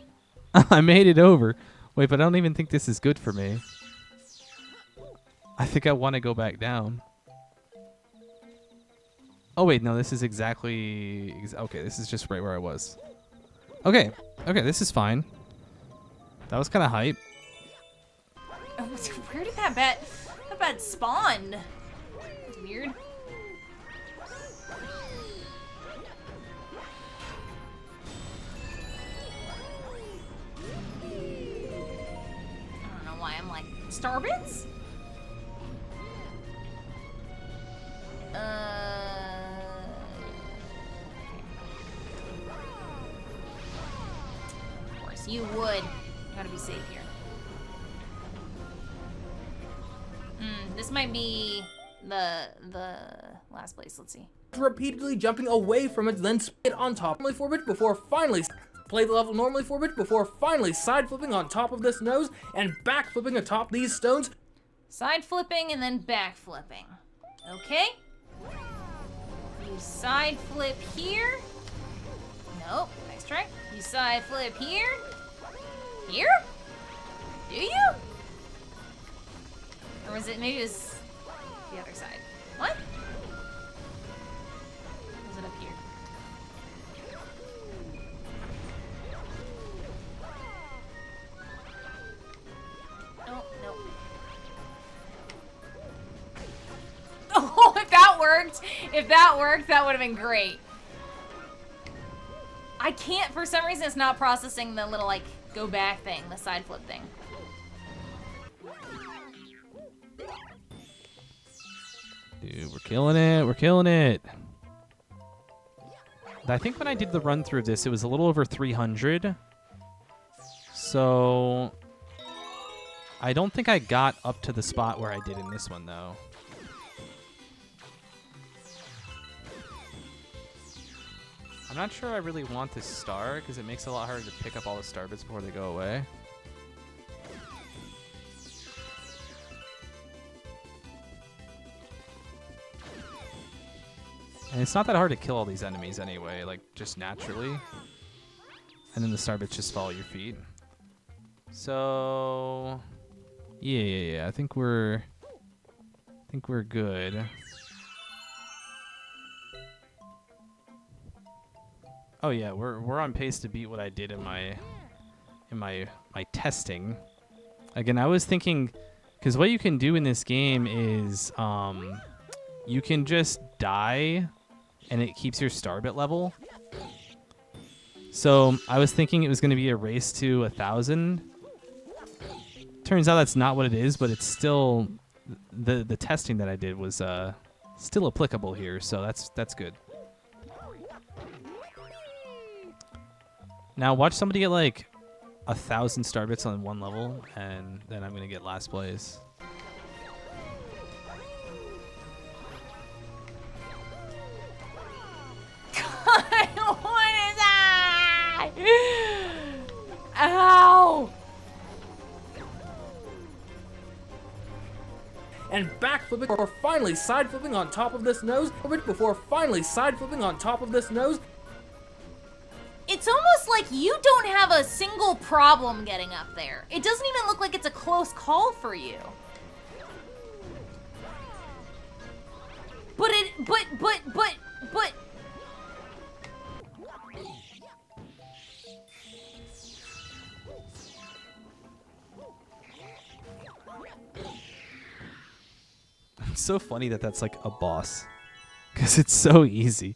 I made it over. Wait, but I don't even think this is good for me. I think I want to go back down. Oh, wait, no, this is exactly... Okay, this is just right where I was. Okay, this is fine. That was kind of hype. Where did that bat spawn? It's weird. I don't know why I'm like, Starbits? Of course, you would. Gotta be safe here. This might be the last place. Let's see. Repeatedly jumping away from it, then spit on top normally for it before finally play the level normally for it before finally side flipping on top of this nose and back flipping atop these stones. Side flipping and then back flipping. Okay. You side flip here. Nope. Nice try. You side flip here. Here? Do you? Or was it, maybe it was the other side. What? Was it up here? Oh, no. If that worked, that would have been great. I can't, for some reason, it's not processing the little, like, go back thing, the side flip thing. Dude, we're killing it. We're killing it. I think when I did the run through of this, it was a little over 300. So I don't think I got up to the spot where I did in this one, though. I'm not sure I really want this star, because it makes it a lot harder to pick up all the star bits before they go away. And it's not that hard to kill all these enemies anyway, like, just naturally. And then the star bits just follow your feet. So yeah. I think we're good. Oh yeah, we're on pace to beat what I did in my testing. Again, I was thinking, because what you can do in this game is you can just die and it keeps your star bit level. So I was thinking it was going to be a race to 1,000. Turns out that's not what it is, but it's still the testing that I did was still applicable here, so that's good. Now watch somebody get like 1,000 star bits on one level, and then I'm gonna get last place. What is that? Ow! And backflipping before finally side flipping on top of this nose. Before finally side flipping on top of this nose. It's almost like you don't have a single problem getting up there. It doesn't even look like it's a close call for you. But It's so funny that that's like a boss, because it's so easy.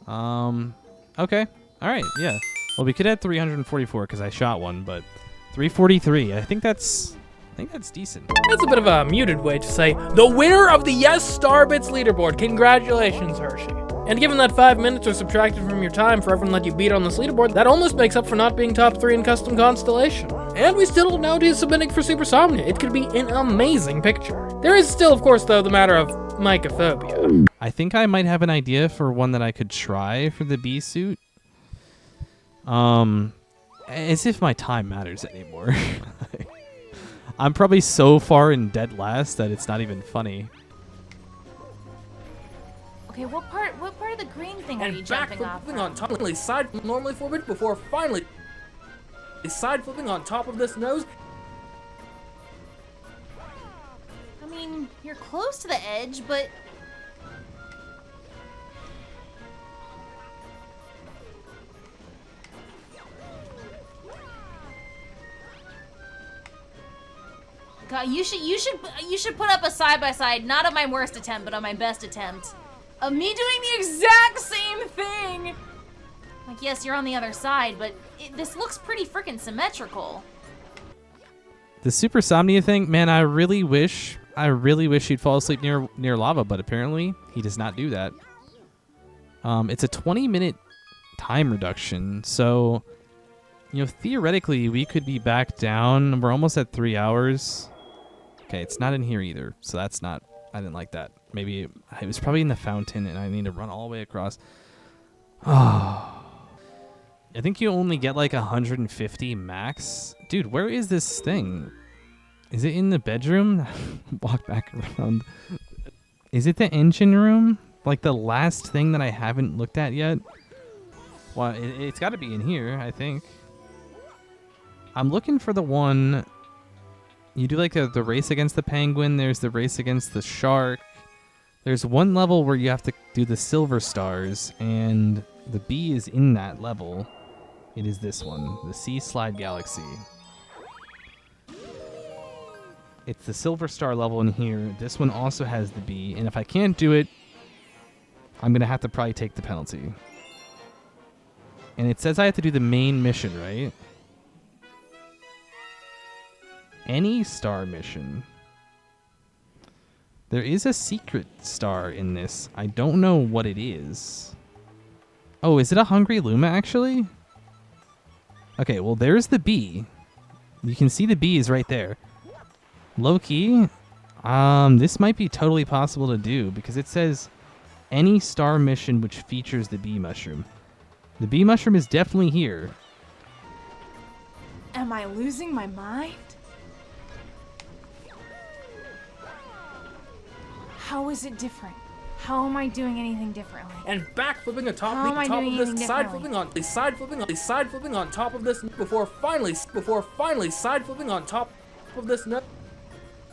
Okay. All right. Yeah. Well, we could add 344 because I shot one, but 343. I think that's decent. That's a bit of a muted way to say the winner of the Yes Starbits leaderboard. Congratulations, Hershey. And given that 5 minutes are subtracted from your time for everyone that you beat on this leaderboard, that almost makes up for not being top 3 in Custom Constellation. And we still don't know who's submitting for Super Somnia. It could be an amazing picture. There is still, of course, though, the matter of Mycophobia. I think I might have an idea for one that I could try for the bee suit. As if my time matters anymore. I'm probably so far in dead last that it's not even funny. okay, what part of the green thing are you And jumping off backflipping from? on top, side normally forward before finally side flipping on top of this nose. I mean, you're close to the edge, but God, you should put up a side by side, not of my worst attempt, but of my best attempt, of me doing the exact same thing. Like, yes, you're on the other side, but this looks pretty freaking symmetrical. The Super Somnia thing, man, I really wish he'd fall asleep near lava, but apparently he does not do that. It's a 20-minute time reduction, so theoretically we could be back down. We're almost at 3 hours. Okay, it's not in here either, so that's not. I didn't like that. Maybe it was probably in the fountain, and I need to run all the way across. Oh. I think you only get like 150 max. Dude, where is this thing? Is it in the bedroom? Walk back around. Is it the engine room? Like the last thing that I haven't looked at yet? Well, it's got to be in here, I think. I'm looking for the one. You do like the race against the penguin. There's the race against the shark. There's one level where you have to do the silver stars, and the bee is in that level. It is this one, the Sea Slide Galaxy. It's the silver star level in here. This one also has the bee, and if I can't do it I'm going to have to probably take the penalty. And it says I have to do the main mission, right? Any star mission. There is a secret star in this. I don't know what it is. Oh, is it a Hungry Luma, actually? Okay, well, there's the bee. You can see the bee is right there. Low-key, this might be totally possible to do because it says any star mission which features the bee mushroom. The bee mushroom is definitely here. Am I losing my mind? How is it different? How am I doing anything differently? And backflipping on top, How am I top doing of this, anything side differently? flipping on top of this before finally side flipping on top of this nut.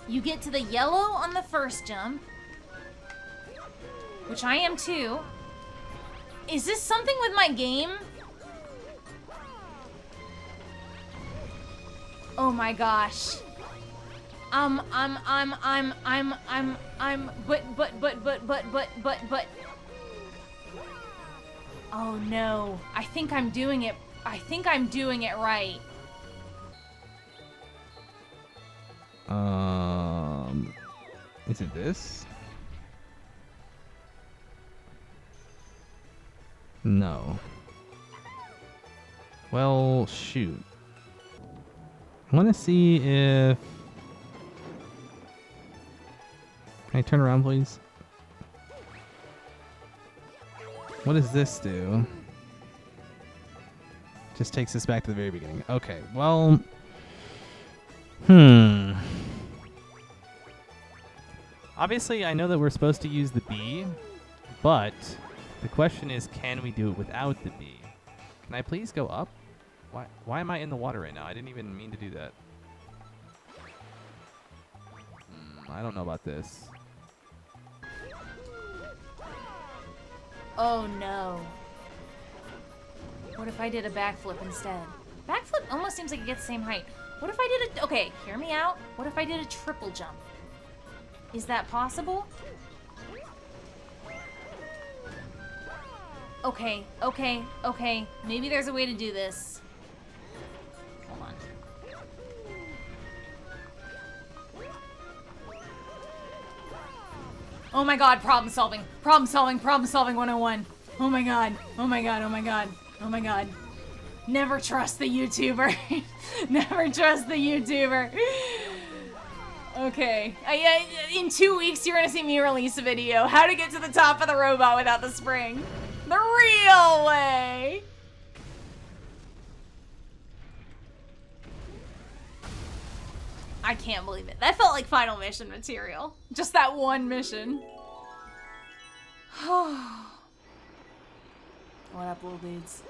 You get to the yellow on the first jump, which I am too. Is this something with my game? Oh my gosh. But. Oh no. I think I'm doing it. I think I'm doing it right. Is it this? No. Well, shoot. I want to see if... Can I turn around, please? What does this do? Just takes us back to the very beginning. Okay, well... Obviously, I know that we're supposed to use the bee, but the question is, can we do it without the bee? Can I please go up? Why am I in the water right now? I didn't even mean to do that. I don't know about this. Oh no. What if I did a backflip instead? Backflip almost seems like it gets the same height. What if I did a... Okay, hear me out. What if I did a triple jump? Is that possible? Okay. Maybe there's a way to do this. Hold on. Oh my god, problem solving 101. Oh my god. Never trust the YouTuber. Never trust the YouTuber. Okay. In 2 weeks, you're gonna see me release a video. How to get to the top of the robot without the spring. The real way. I can't believe it. That felt like final mission material. Just that one mission. What up, little dudes?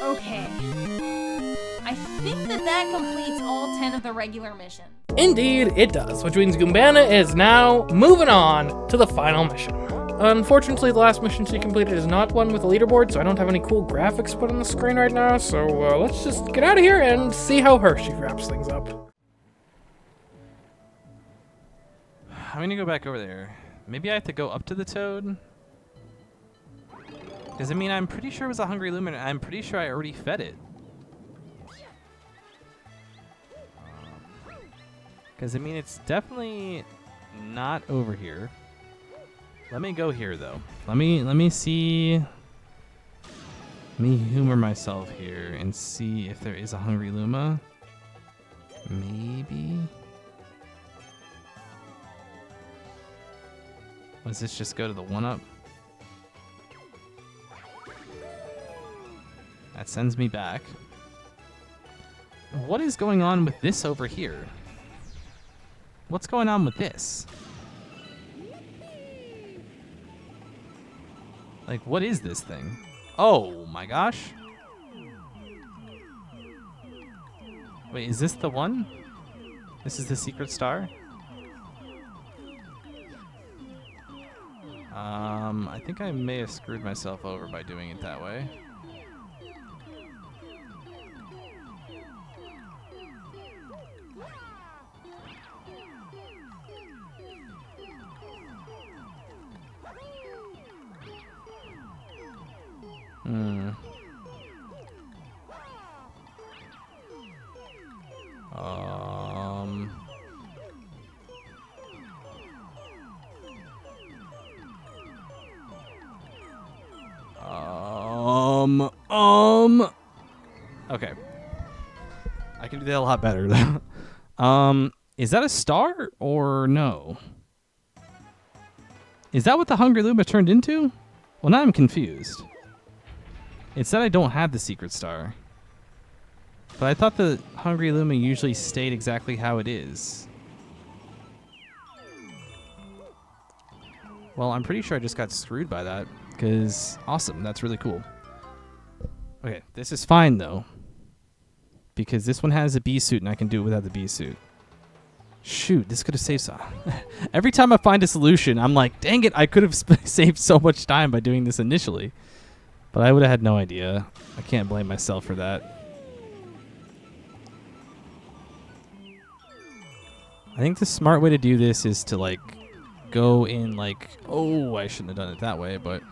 Okay. I think that completes all 10 of the regular missions. Indeed, it does, which means Goombana is now moving on to the final mission. Unfortunately, the last mission she completed is not one with a leaderboard, so I don't have any cool graphics put on the screen right now, so let's just get out of here and see how Hershey wraps things up. I'm gonna go back over there. Maybe I have to go up to the toad? Because, I mean, I'm pretty sure it was a Hungry Lumen. I'm pretty sure I already fed it. Because, I mean, it's definitely not over here. Let me go here, though. Let me see... Let me humor myself here and see if there is a Hungry Luma. Maybe... Does this just go to the 1-up? That sends me back. What is going on with this over here? What's going on with this? Like, what is this thing? Oh my gosh. Wait, is this the one? This is the secret star? I think I may have screwed myself over by doing it that way. Hmm. Um. Okay. I can do that a lot better. Is that a star or no? Is that what the Hungry Luma turned into? Well, now I'm confused. It said I don't have the secret star. But I thought the Hungry Luma usually stayed exactly how it is. Well, I'm pretty sure I just got screwed by that. Because, awesome, that's really cool. Okay, this is fine, though. Because this one has a bee suit, and I can do it without the bee suit. Shoot, this could have saved some. Every time I find a solution, I'm like, dang it, I could have saved so much time by doing this initially. But I would have had no idea. I can't blame myself for that. I think the smart way to do this is to, like, go in, like... Oh, I shouldn't have done it that way, but...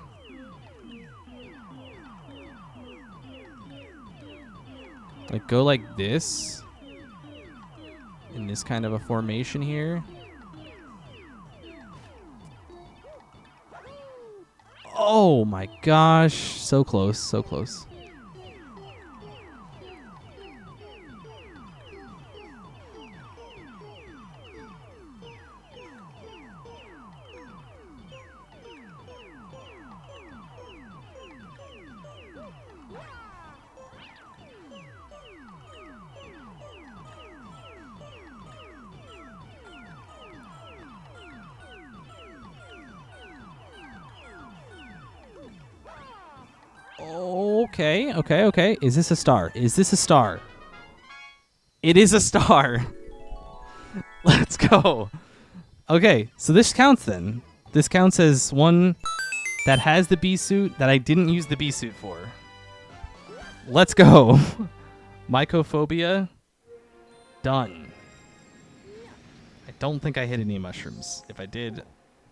Like, go like this. In this kind of a formation here. Oh my gosh. So close, so close. Okay. Is this a star? Is this a star? It is a star. Let's go. Okay, so this counts then. This counts as one that has the bee suit that I didn't use the bee suit for. Let's go. Mycophobia. Done. I don't think I hit any mushrooms. If I did,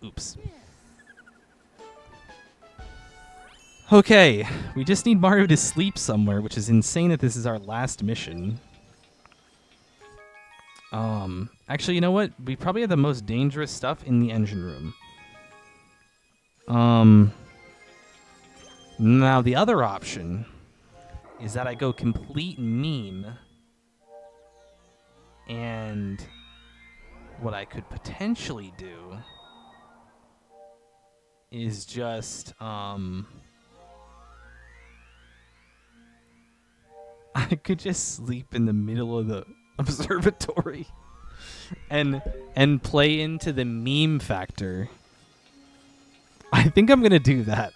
oops. Okay, we just need Mario to sleep somewhere, which is insane that this is our last mission. Actually, you know what? We probably have the most dangerous stuff in the engine room. Now the other option is that I go complete meme, and what I could potentially do is just, I could just sleep in the middle of the observatory and play into the meme factor. I think I'm going to do that.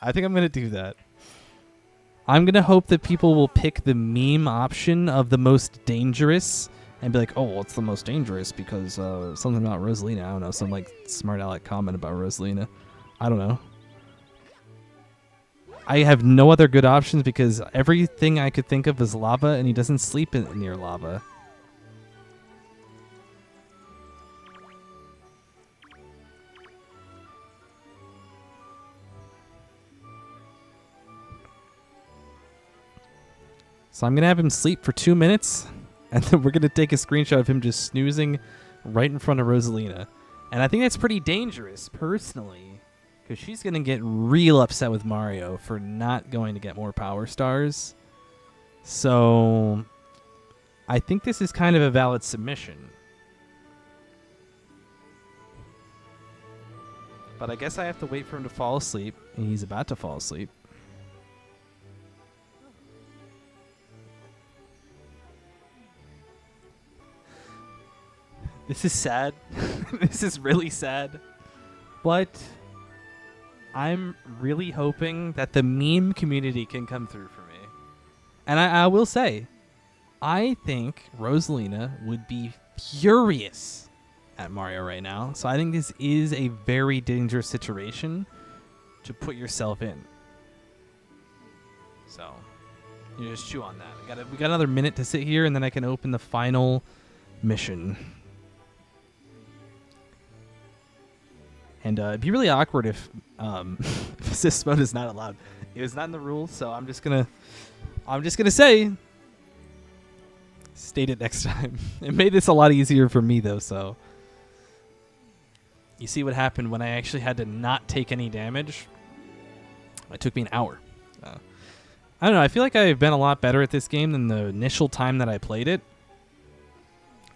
I'm going to hope that people will pick the meme option of the most dangerous and be like, oh, well, it's the most dangerous because something about Rosalina. I don't know, some like smart aleck comment about Rosalina. I don't know. I have no other good options because everything I could think of is lava, and he doesn't sleep near lava. So I'm going to have him sleep for 2 minutes, and then we're going to take a screenshot of him just snoozing right in front of Rosalina. And I think that's pretty dangerous, personally. Because she's going to get real upset with Mario for not going to get more power stars. So I think this is kind of a valid submission. But I guess I have to wait for him to fall asleep. And he's about to fall asleep. This is sad. This is really sad. But I'm really hoping that the meme community can come through for me. And I will say, I think Rosalina would be furious at Mario right now. So I think this is a very dangerous situation to put yourself in. So you just chew on that. We got another minute to sit here, and then I can open the final mission. And it'd be really awkward if assist mode is not allowed. It was not in the rules, so I'm just gonna say, state it next time. It made this a lot easier for me though, so. You see what happened when I actually had to not take any damage? It took me an hour. I don't know, I feel like I've been a lot better at this game than the initial time that I played it,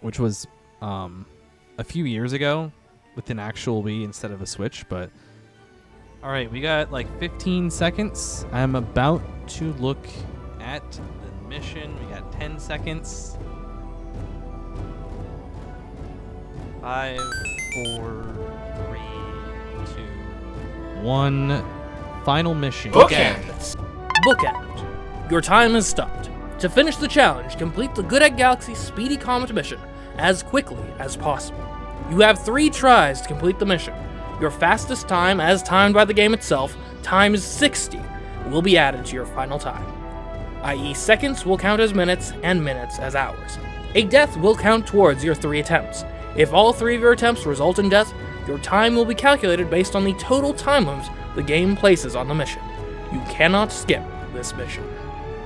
which was a few years ago with an actual Wii instead of a Switch, but alright, we got like 15 seconds. I'm about to look at the mission. We got 10 seconds. 5, 4, 3, 2, 1. Final mission. Bookends. Bookend. Your time has stopped. To finish the challenge, complete the Good Egg Galaxy Speedy Comet mission as quickly as possible. You have 3 tries to complete the mission. Your fastest time, as timed by the game itself, times 60, will be added to your final time. i.e. seconds will count as minutes and minutes as hours. A death will count towards your 3 attempts. If all 3 of your attempts result in death, your time will be calculated based on the total time limit the game places on the mission. You cannot skip this mission.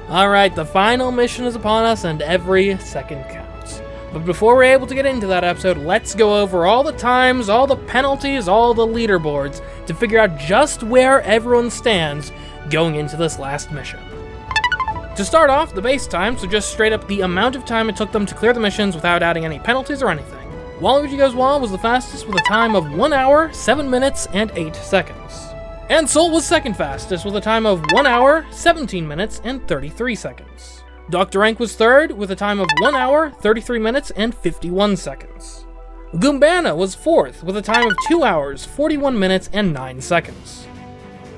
Alright, the final mission is upon us and every second counts. But before we're able to get into that episode, let's go over all the times, all the penalties, all the leaderboards to figure out just where everyone stands going into this last mission. To start off, the base time, so just straight up the amount of time it took them to clear the missions without adding any penalties or anything. Waluigi Goes Wild was the fastest with a time of 1 hour, 7 minutes, and 8 seconds. Ansel was second fastest with a time of 1 hour, 17 minutes, and 33 seconds. Dr. Rank was third with a time of 1 hour, 33 minutes, and 51 seconds. Goombana was fourth with a time of 2 hours, 41 minutes, and 9 seconds.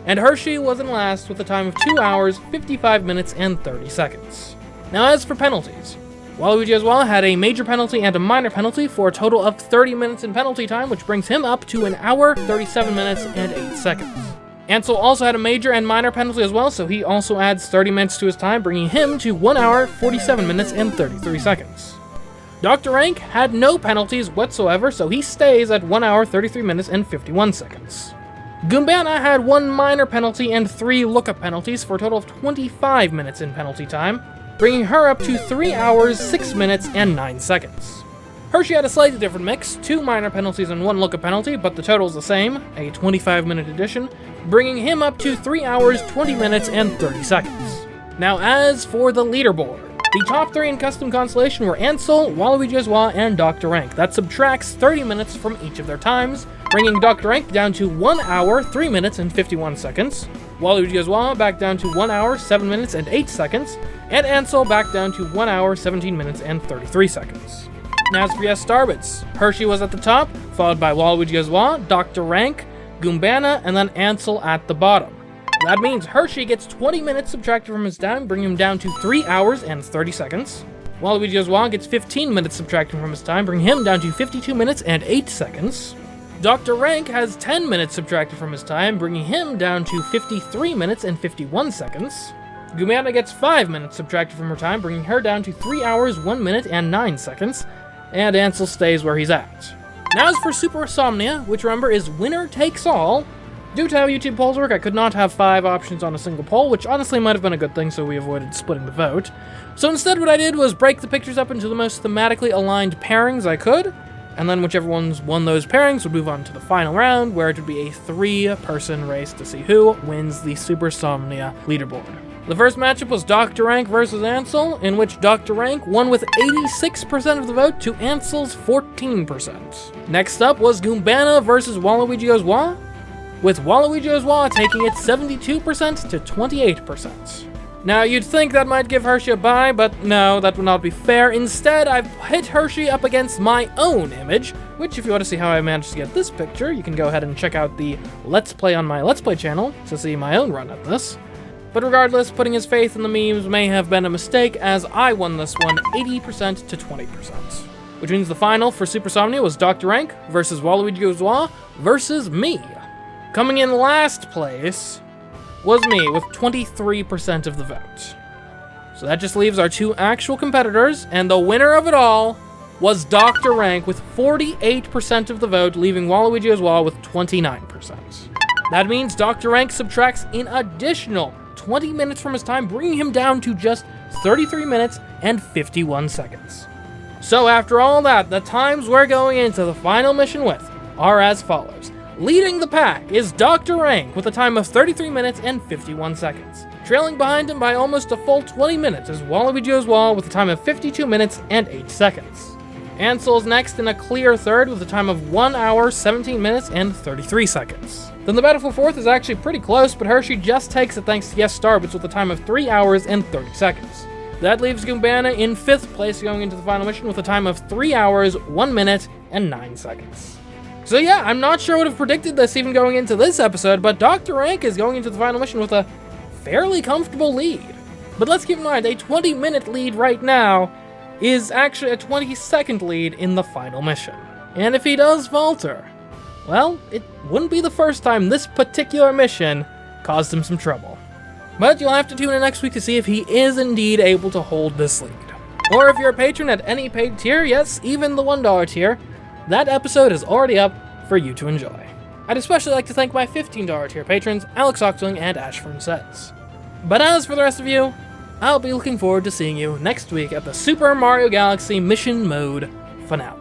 And Hershey was in last with a time of 2 hours, 55 minutes, and 30 seconds. Now as for penalties, Waluigi as well had a major penalty and a minor penalty for a total of 30 minutes in penalty time, which brings him up to 1 hour, 37 minutes, and 8 seconds. Ansel also had a major and minor penalty as well, so he also adds 30 minutes to his time, bringing him to 1 hour, 47 minutes, and 33 seconds. Dr. Rank had no penalties whatsoever, so he stays at 1 hour, 33 minutes, and 51 seconds. Goombana had 1 minor penalty and 3 lookup penalties for a total of 25 minutes in penalty time, bringing her up to 3 hours, 6 minutes, and 9 seconds. Hershey had a slightly different mix, 2 minor penalties and 1 lookup penalty, but the total is the same, a 25-minute addition, bringing him up to 3 hours, 20 minutes, and 30 seconds. Now as for the leaderboard, the top 3 in Custom Constellation were Ansel, Waluigi as well, and Dr. Rank. That subtracts 30 minutes from each of their times, bringing Dr. Rank down to 1 hour, 3 minutes, and 51 seconds, Waluigi as well back down to 1 hour, 7 minutes, and 8 seconds, and Ansel back down to 1 hour, 17 minutes, and 33 seconds. Now as for yes starbits, Hershey was at the top, followed by Waluigi as well, Dr. Rank, Goombana, and then Ansel at the bottom. That means Hershey gets 20 minutes subtracted from his time, bringing him down to 3 hours and 30 seconds. Waluigi as well gets 15 minutes subtracted from his time, bringing him down to 52 minutes and 8 seconds. Dr. Rank has 10 minutes subtracted from his time, bringing him down to 53 minutes and 51 seconds. Goombana gets 5 minutes subtracted from her time, bringing her down to 3 hours, 1 minute, and 9 seconds. And Ansel stays where he's at. Now as for Super Somnia, which remember is winner takes all, due to how YouTube polls work, I could not have 5 options on a single poll, which honestly might have been a good thing, so we avoided splitting the vote. So instead what I did was break the pictures up into the most thematically aligned pairings I could, and then whichever ones won those pairings would move on to the final round, where it would be a 3-person race to see who wins the Super Somnia leaderboard. The first matchup was Dr. Rank versus Ansel, in which Dr. Rank won with 86% of the vote to Ansel's 14%. Next up was Goombana versus Waluigi Goes Wild, with Waluigi Goes Wild taking it 72% to 28%. Now, you'd think that might give Hershey a bye, but no, that would not be fair. Instead, I've hit Hershey up against my own image, which if you want to see how I managed to get this picture, you can go ahead and check out the Let's Play on my Let's Play channel to see my own run at this. But regardless, putting his faith in the memes may have been a mistake, as I won this one 80% to 20%. Which means the final for Super Somnia was Dr. Rank versus Waluigi Goes Wild versus me. Coming in last place was me with 23% of the vote. So that just leaves our 2 actual competitors, and the winner of it all was Dr. Rank with 48% of the vote, leaving Waluigi as well with 29%. That means Dr. Rank subtracts an additional 20 minutes from his time, bringing him down to just 33 minutes and 51 seconds. So after all that, the times we're going into the final mission with are as follows. Leading the pack is Dr. Rank with a time of 33 minutes and 51 seconds. Trailing behind him by almost a full 20 minutes is Waluigi Oswald with a time of 52 minutes and 8 seconds. Ansel's next in a clear third with a time of 1 hour, 17 minutes, and 33 seconds. Then the battle for fourth is actually pretty close, but Hershey just takes it thanks to Yes Starbits with a time of 3 hours and 30 seconds. That leaves Goombana in 5th place going into the final mission with a time of 3 hours, 1 minute, and 9 seconds. So yeah, I'm not sure I would have predicted this even going into this episode, but Dr. Rank is going into the final mission with a fairly comfortable lead. But let's keep in mind, a 20-minute lead right now is actually a 20-second lead in the final mission. And if he does falter, well, it wouldn't be the first time this particular mission caused him some trouble. But you'll have to tune in next week to see if he is indeed able to hold this lead. Or if you're a patron at any paid tier, yes, even the $1 tier, that episode is already up for you to enjoy. I'd especially like to thank my $15 tier patrons, Alex Oxling and Ashford Says. But as for the rest of you, I'll be looking forward to seeing you next week at the Super Mario Galaxy Mission Mode finale.